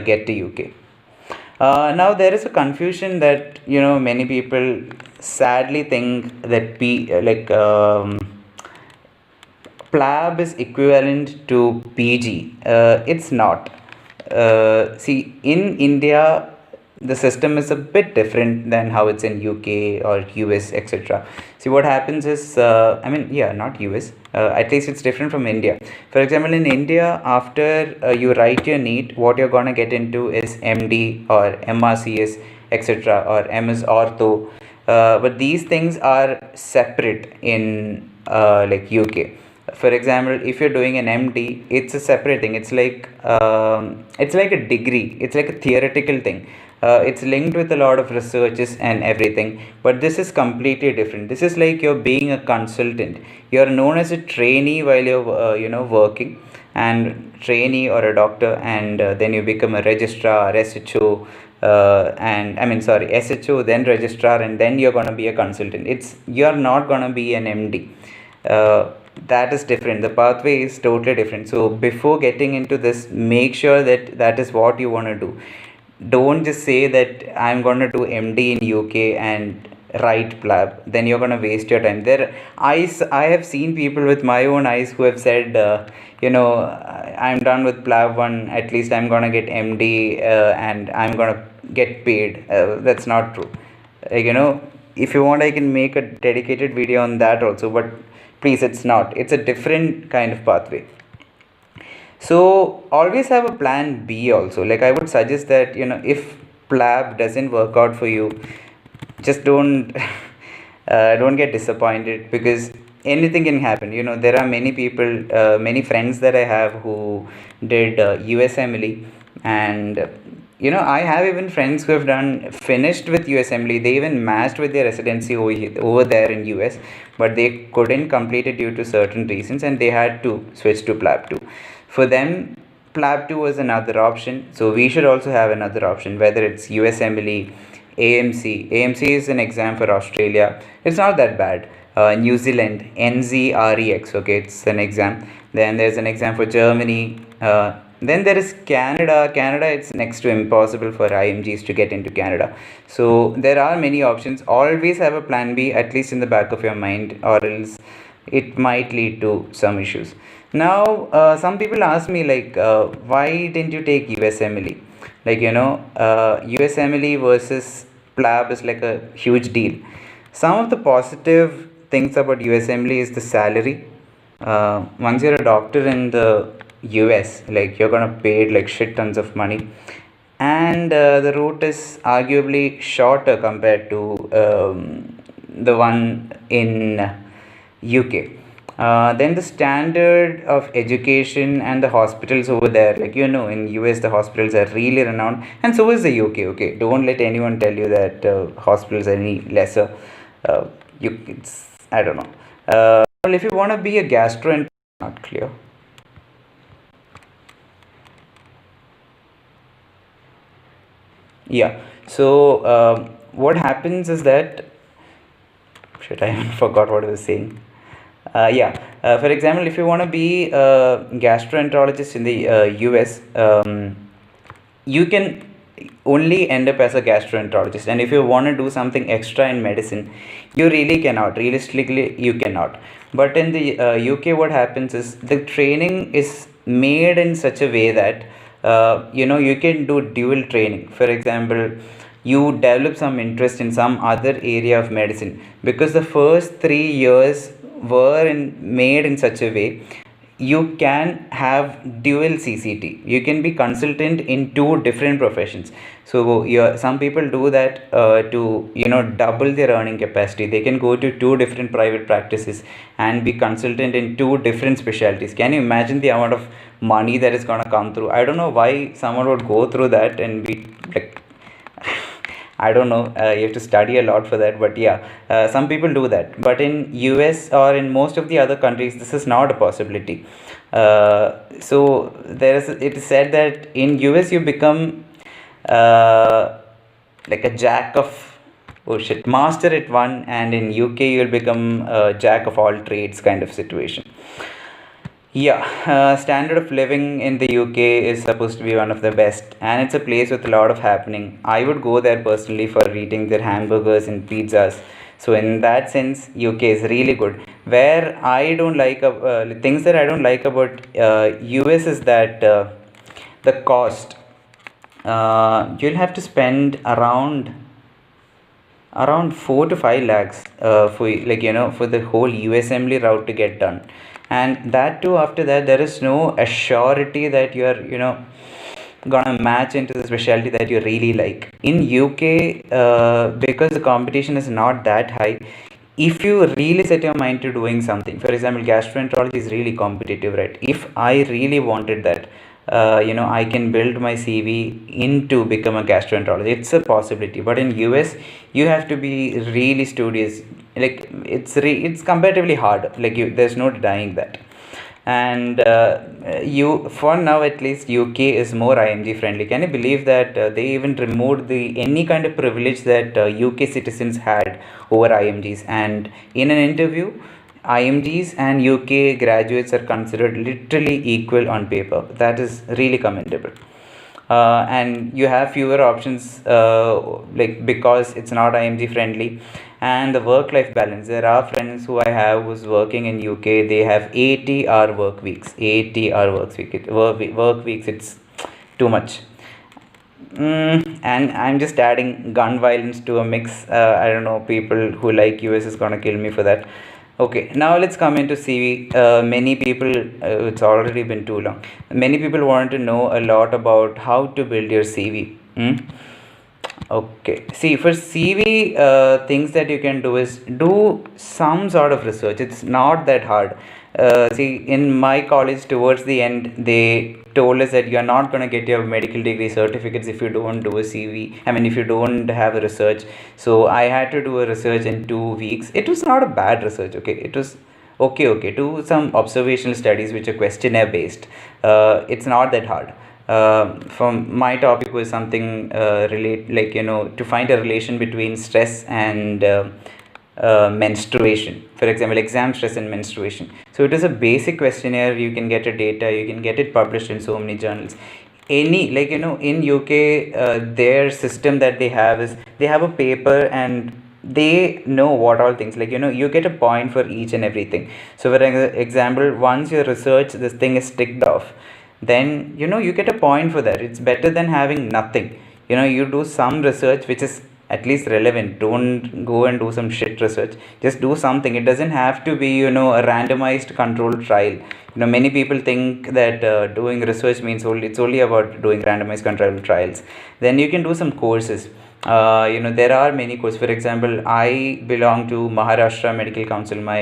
get to UK. Now there is a confusion that many people sadly think that PLAB is equivalent to PG. It's not. See, in India, the system is a bit different than how it's in UK or US, etc. See, what happens is, I mean, yeah, not US. At least it's different from India. For example, in India, after you write your NEET, what you're gonna get into is MD or MRCS, etc., or MS Ortho. But these things are separate in like UK. For example, if you're doing an MD, it's a separate thing. It's like a degree. It's like a theoretical thing. It's linked with a lot of researches and everything, but this is completely different. This is like you're being a consultant. You're known as a trainee while you're working, and trainee or a doctor, and then you become a registrar, SHO, and I mean, sorry, SHO, then registrar, and then you're gonna be a consultant. You're not gonna be an MD. That is different. The pathway is totally different. So before getting into this, make sure that that is what you want to do. Don't just say that I'm going to do MD in UK and write PLAB. Then you're going to waste your time. I have seen people with my own eyes who have said, I'm done with PLAB one. At least I'm going to get MD and I'm going to get paid. That's not true. If you want, I can make a dedicated video on that also. But please, it's not. It's a different kind of pathway. So always have a plan B also. Like I would suggest that if PLAB doesn't work out for you, just don't get disappointed, because anything can happen. There are many people, many friends that I have who did USMLE, and I have even friends who have finished with USMLE. They even matched with their residency over there in US, but they couldn't complete it due to certain reasons, and they had to switch to PLAB 2. For them, PLAB 2 was another option, so we should also have another option, whether it's USMLE, AMC. AMC is an exam for Australia. It's not that bad. New Zealand, NZREX, okay, it's an exam. Then there's an exam for Germany. Then there is Canada. Canada, it's next to impossible for IMGs to get into Canada. So there are many options. Always have a plan B, at least in the back of your mind, or else it might lead to some issues. Now, some people ask me, like, why didn't you take USMLE? Like, USMLE versus PLAB is like a huge deal. Some of the positive things about USMLE is the salary. Once you're a doctor in the US, like, you're gonna pay like shit tons of money, and the route is arguably shorter compared to the one in UK. Then the standard of education and the hospitals over there, like in US the hospitals are really renowned, and so is the UK. Okay, don't let anyone tell you that hospitals are any lesser. It's, I don't know. Well, if you want to be a gastroenterologist, not clear. Yeah. So what happens is that, shit, I forgot what I was saying. Yeah. For example, if you want to be a gastroenterologist in the US, you can only end up as a gastroenterologist. And if you want to do something extra in medicine, you really cannot. Realistically, you cannot. But in the UK, what happens is the training is made in such a way that you can do dual training. For example, you develop some interest in some other area of medicine, because the first 3 years made in such a way you can have dual CCT. You can be consultant in two different professions. So some people do that to double their earning capacity. They can go to two different private practices and be consultant in two different specialties. Can you imagine the amount of money that is gonna come through? I don't know why someone would go through that and be like, I don't know. You have to study a lot for that, but yeah, some people do that. But in US or in most of the other countries, this is not a possibility. So there is. It is said that in US you become uh, like a jack of, oh shit, master at one, and in UK you'll become a jack of all trades kind of situation. Yeah, standard of living in the UK is supposed to be one of the best, and it's a place with a lot of happening. I would go there personally for eating their hamburgers and pizzas. So in that sense, UK is really good. Where I don't like things that I don't like about US is that the cost. You'll have to spend around 4 to 5 lakhs for, like, for the whole USMLE route to get done, and that too, after that there is no assurity that you are gonna match into the specialty that you really like. In UK, because the competition is not that high, if you really set your mind to doing something, for example, gastroenterology is really competitive, right? If I really wanted that, I can build my CV into become a gastroenterologist. It's a possibility, but in US, you have to be really studious. Like it's comparatively hard. Like there's no denying that. And you, for now at least, UK is more IMG friendly. Can you believe that they even removed the any kind of privilege that UK citizens had over IMGs? And in an interview, IMGs and UK graduates are considered literally equal on paper. That is really commendable. And you have fewer options, like, because it's not IMG friendly. And the work life balance, there are friends who I have who's working in UK. They have 80-hour work weeks. 80-hour work weeks. It's too much. And I'm just adding gun violence to a mix. I don't know, people who like US is gonna kill me for that. Okay, now let's come into CV. Many people, it's already been too long. Many people want to know a lot about how to build your CV. Okay, see, for CV, things that you can do is do some sort of research. It's not that hard. See, in my college, towards the end, they told us that you're not going to get your medical degree certificates if you don't do a CV. I mean, if you don't have a research. So I had to do a research in 2 weeks. It was not a bad research, okay? It was okay. Do some observational studies which are questionnaire based. It's not that hard. From my topic was something relate, like, to find a relation between stress and menstruation. For example, exam stress and menstruation. So it is a basic questionnaire. You can get a data, you can get it published in so many journals. Any, like, in UK, their system that they have is they have a paper, and they know what all things, like, you get a point for each and everything. So for example, once your research, this thing is ticked off, then you get a point for that. It's better than having nothing. You do some research which is at least relevant. Don't go and do some shit research. Just do something. It doesn't have to be a randomized controlled trial. Many people think that doing research means it's only about doing randomized controlled trials. Then you can do some courses. There are many courses. For example, I belong to Maharashtra Medical Council. My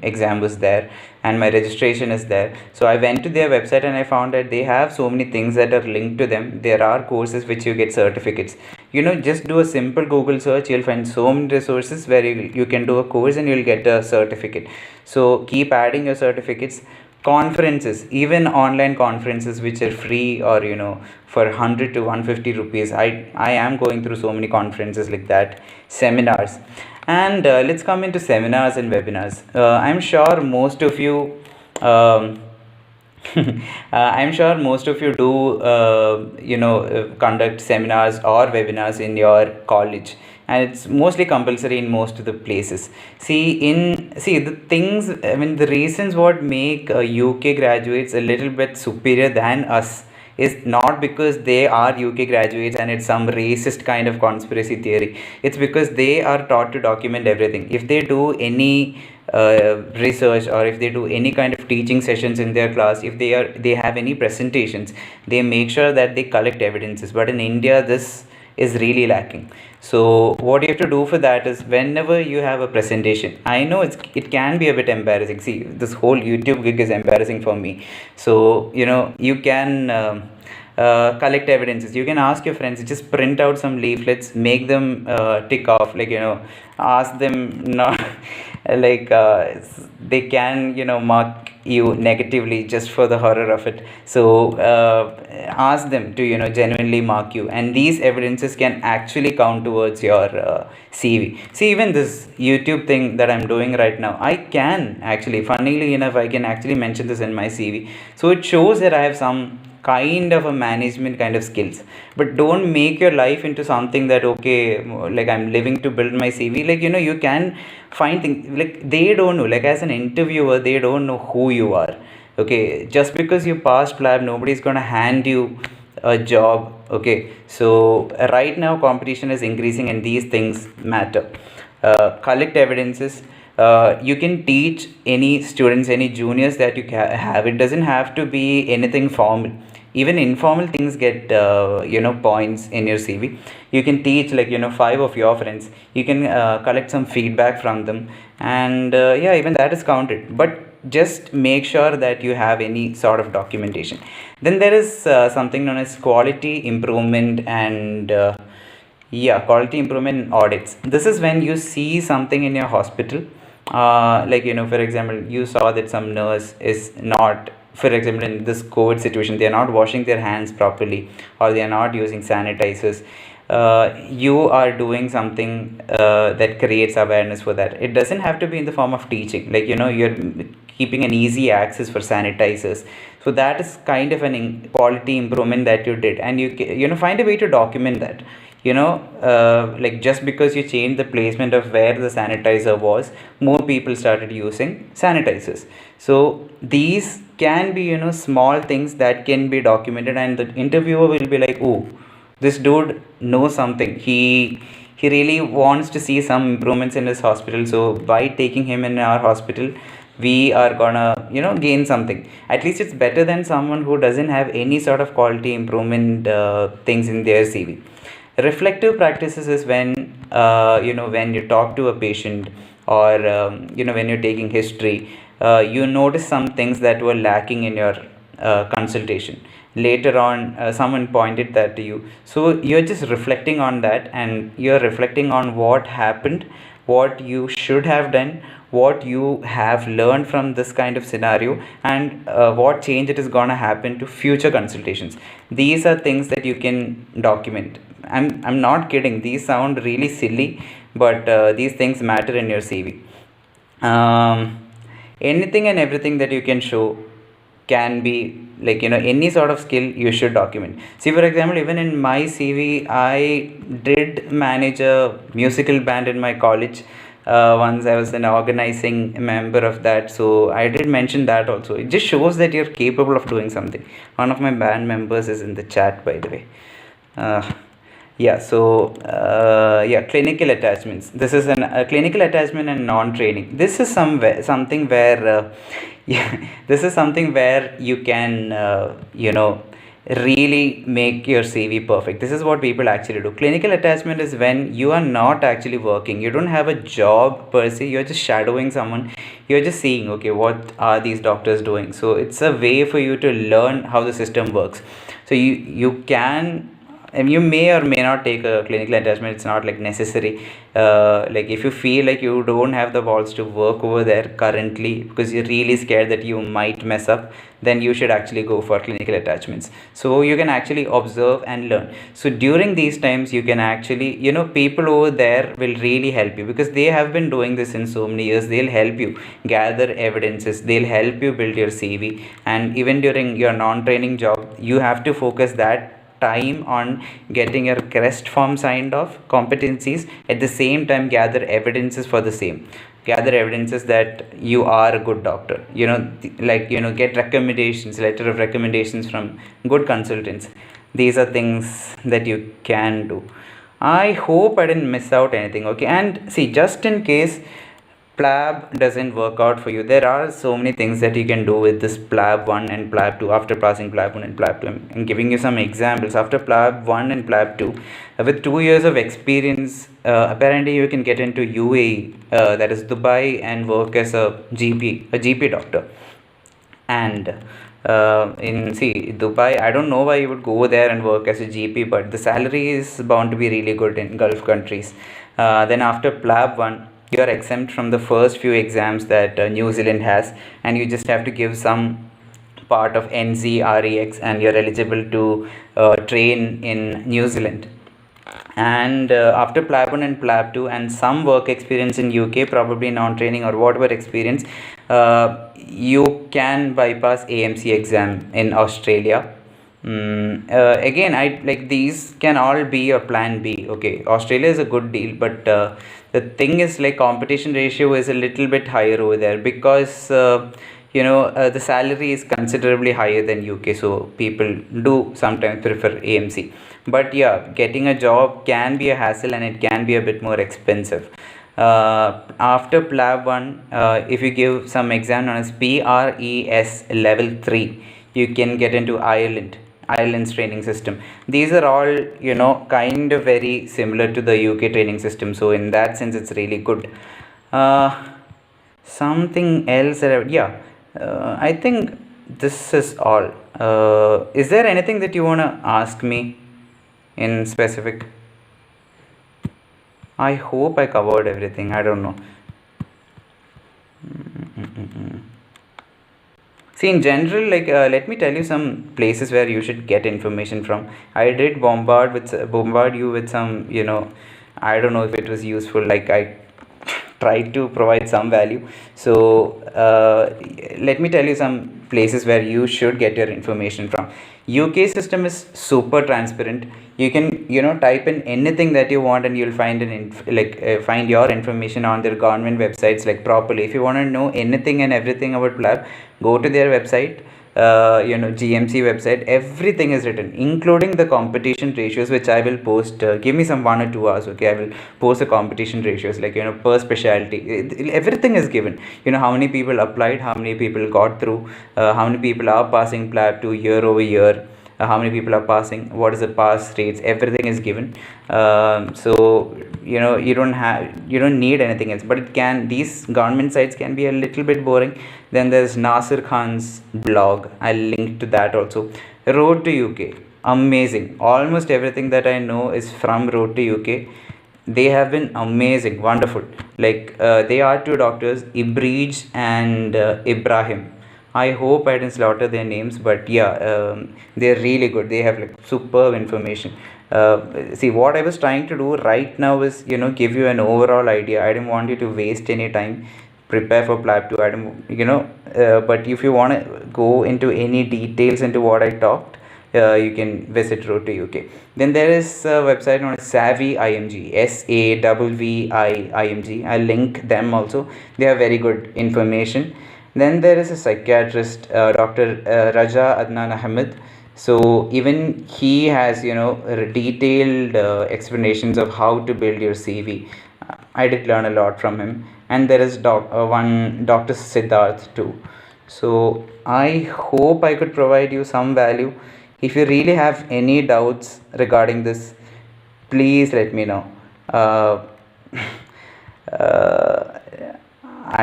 exam was there, and my registration is there. So I went to their website, and I found that they have so many things that are linked to them. There are courses which you get certificates. Just do a simple Google search. You'll find so many resources where you can do a course and you'll get a certificate. So keep adding your certificates. conferences, even online conferences which are free, or for 100 to 150 rupees. I am going through so many conferences like that, seminars. And let's come into seminars and webinars. I'm sure most of you um, I'm sure most of you do, conduct seminars or webinars in your college, and it's mostly compulsory in most of the places. See the things. I mean, the reasons what make UK graduates a little bit superior than us is not because they are UK graduates and it's some racist kind of conspiracy theory. It's because they are taught to document everything. If they do any research, or if they do any kind of teaching sessions in their class, if they have any presentations, they make sure that they collect evidences. But in India, this is really lacking. So what you have to do for that is, whenever you have a presentation, I know it can be a bit embarrassing. See, this whole YouTube gig is embarrassing for me. So you can collect evidences. You can ask your friends, just print out some leaflets, make them tick off, like ask them not like they can mark you negatively just for the horror of it. So ask them to genuinely mark you, and these evidences can actually count towards your CV. See, even this YouTube thing that I'm doing right now, I can actually, funnily enough, I can actually mention this in my CV. So it shows that I have some kind of a management kind of skills. But don't make your life into something that, okay, like I'm living to build my CV. Like you can find things, like they don't know, like as an interviewer, they don't know who you are. Okay, just because you passed PLAB, nobody's gonna hand you a job. Okay, so right now competition is increasing and these things matter. Collect evidences. You can teach any students, any juniors that you have. It doesn't have to be anything formal. Even informal things get points in your CV. You can teach, like 5 of your friends. You can collect some feedback from them, and yeah, even that is counted. But just make sure that you have any sort of documentation. Then there is something known as quality improvement and yeah, quality improvement audits. This is when you see something in your hospital, like for example, you saw that some nurse is not, for example, in this COVID situation, they are not washing their hands properly, or they are not using sanitizers. You are doing something that creates awareness for that. It doesn't have to be in the form of teaching, like you're keeping an easy access for sanitizers. So that is kind of an quality improvement that you did, and find a way to document that. Like just because you changed the placement of where the sanitizer was, more people started using sanitizers. So these can be small things that can be documented, and the interviewer will be like, oh, this dude knows something. He really wants to see some improvements in his hospital, so by taking him in our hospital, we are gonna gain something. At least it's better than someone who doesn't have any sort of quality improvement things in their CV. Reflective practices is when when you talk to a patient, or when you're taking history, you notice some things that were lacking in your consultation. Later on, someone pointed that to you, so you're just reflecting on that, and you're reflecting on what happened, what you should have done, what you have learned from this kind of scenario, and what change it is going to happen to future consultations. These are things that you can document. I'm not kidding, these sound really silly, but these things matter in your CV. Anything and everything that you can show can be, like any sort of skill you should document. See, for example, even in my CV, I did manage a musical band in my college. Once I was an organizing member of that, so I did mention that also. It just shows that you're capable of doing something. One of my band members is in the chat, by the way. Yeah, so yeah, clinical attachments. This is a clinical attachment and non-training. This is something where yeah, this is something where you can really make your CV perfect. This is what people actually do. Clinical attachment is when you are not actually working. You don't have a job per se. You're just shadowing someone. You're just seeing, okay, what are these doctors doing? So it's a way for you to learn how the system works. So you can and you may or may not take a clinical attachment. It's not like necessary. Like if you feel like you don't have the balls to work over there currently because you're really scared that you might mess up, then you should actually go for clinical attachments, so you can actually observe and learn. So during these times you can actually, people over there will really help you because they have been doing this in so many years. They'll help you gather evidences, they'll help you build your CV. And even during your non-training job, you have to focus that time on getting your crest form signed off competencies, at the same time gather evidences for the same, gather evidences that you are a good doctor, get recommendations, letter of recommendations from good consultants. These are things that you can do. I hope I didn't miss out anything. Okay, and see, just in case PLAB doesn't work out for you, there are so many things that you can do with this PLAB 1 and PLAB 2 after passing PLAB 1 and PLAB 2. I'm giving you some examples. After PLAB 1 and PLAB 2, with 2 years of experience, apparently you can get into UAE, that is Dubai, and work as a GP doctor. And in see Dubai, I don't know why you would go there and work as a GP, but the salary is bound to be really good in Gulf countries. Then after PLAB 1, you are exempt from the first few exams that New Zealand has, and you just have to give some part of NZREX, and you're eligible to train in New Zealand. And after PLAB 1 and PLAB 2 and some work experience in UK, probably non-training or whatever experience, you can bypass AMC exam in Australia. Again, I like these can all be your plan B. Okay, Australia is a good deal, but the thing is, like, competition ratio is a little bit higher over there because the salary is considerably higher than UK, so people do sometimes prefer AMC. But yeah, getting a job can be a hassle and it can be a bit more expensive. After PLAB 1, if you give some exam known as PRES level 3, you can get into Ireland's training system. These are all, kind of very similar to the UK training system, so in that sense it's really good. Something else I think this is all. Is there anything that you want to ask me in specific? I hope I covered everything. I don't know. See, in general, let me tell you some places where you should get information from. I did bombard you with some, I don't know if it was useful. Like, I tried to provide some value. So, let me tell you some places where you should get your information from. UK system is super transparent. You can, type in anything that you want and you'll find find your information on their government websites, like, properly. If you want to know anything and everything about PLAB, go to their website. GMC website, everything is written, including the competition ratios, which I will post. Give me some 1 or 2 hours. Okay, I will post the competition ratios, like, per specialty. Everything is given. How many people applied, how many people got through, how many people are passing PLAB 2 year over year, how many people are passing, what is the pass rates, everything is given. So you don't need anything else, but these government sites can be a little bit boring. Then there's Nasir Khan's blog, I'll link to that also. Road to UK, amazing. Almost everything that I know is from Road to UK. They have been amazing, wonderful. Like, they are two doctors, Ibrij and Ibrahim. I hope I didn't slaughter their names, but yeah, they're really good. They have, like, superb information. See, what I was trying to do right now is, give you an overall idea. I didn't want you to waste any time. Prepare for PLAB 2. I don't, but if you want to go into any details into what I talked, you can visit Road to UK. Then there is a website known as Savvy IMG, SAVVI I'll link them also. They have very good information. Then there is a psychiatrist, Dr. Raja Adnan Ahmed. So even he has, detailed explanations of how to build your CV. I did learn a lot from him. And there is one Dr. Siddharth too. So I hope I could provide you some value. If you really have any doubts regarding this, please let me know. I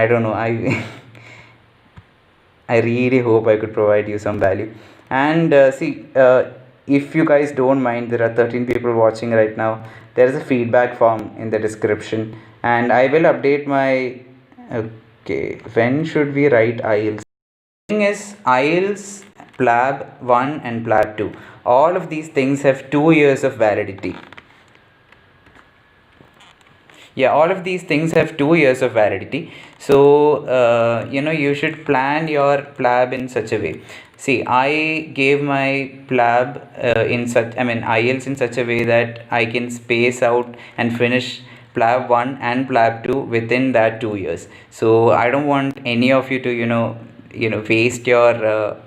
don't know. I really hope I could provide you some value. And see, if you guys don't mind, there are 13 people watching right now. There is a feedback form in the description, and I will update my. Okay, when should we write IELTS? Thing is, IELTS, PLAB 1 and PLAB 2. All of these things have 2 years of validity. Yeah, all of these things have 2 years of validity. So, you should plan your PLAB in such a way. See, I gave my PLAB IELTS in such a way that I can space out and finish PLAB 1 and PLAB 2 within that 2 years. So, I don't want any of you to, waste your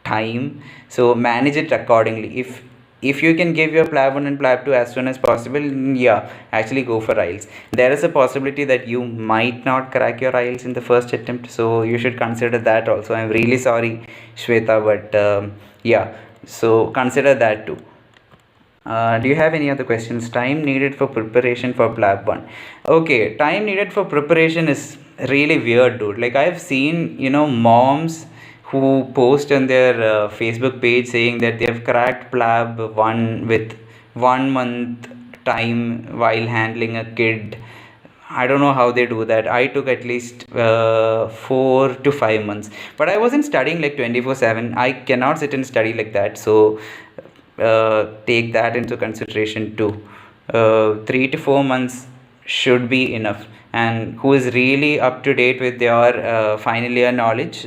time. So, manage it accordingly. If you can give your PLAB 1 and PLAB 2 as soon as possible, yeah, actually go for IELTS. There is a possibility that you might not crack your IELTS in the first attempt, so you should consider that also. I'm really sorry, Shweta, but yeah, so consider that too. Do you have any other questions? Time needed for preparation for PLAB 1. Okay, time needed for preparation is really weird, dude. Like, I've seen, moms who post on their Facebook page saying that they have cracked PLAB 1 with 1 month time while handling a kid. I don't know how they do that. I took at least 4 to 5 months, but I wasn't studying like 24/7. I cannot sit and study like that. So take that into consideration too. 3 to 4 months should be enough. And who is really up to date with your final year knowledge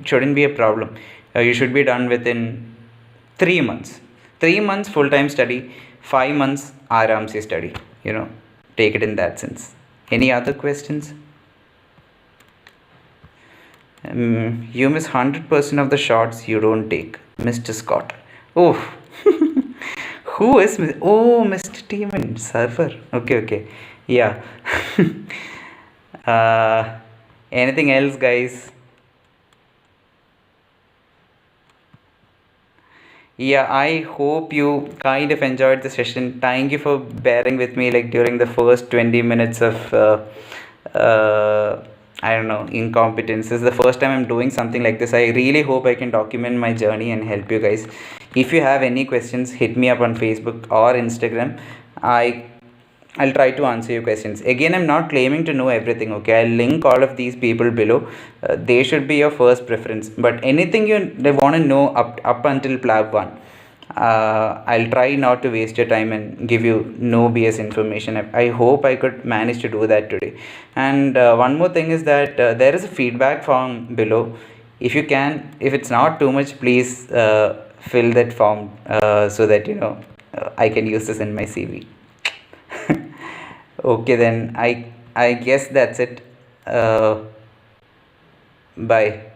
shouldn't be a problem. You should be done within 3 months. 3 months full time study, 5 months aram se study. Take it in that sense. Any other questions? You miss 100% of the shots you don't take, Mr. Scott. Oh, who is oh, Mr. Teeman, surfer. Okay. Yeah. Anything else, guys? Yeah, I hope you kind of enjoyed the session. Thank you for bearing with me like during the first 20 minutes of I don't know, incompetence. This is the first time I'm doing something like this. I really hope I can document my journey and help you guys. If you have any questions, hit me up on Facebook or Instagram. I'll try to answer your questions. Again, I'm not claiming to know everything, okay? I'll link all of these people below. They should be your first preference. But anything they want to know up until PLAB 1, I'll try not to waste your time and give you no BS information. I hope I could manage to do that today. And one more thing is that there is a feedback form below. If you can, if it's not too much, please fill that form so that I can use this in my CV. Okay, then I guess that's it. Bye.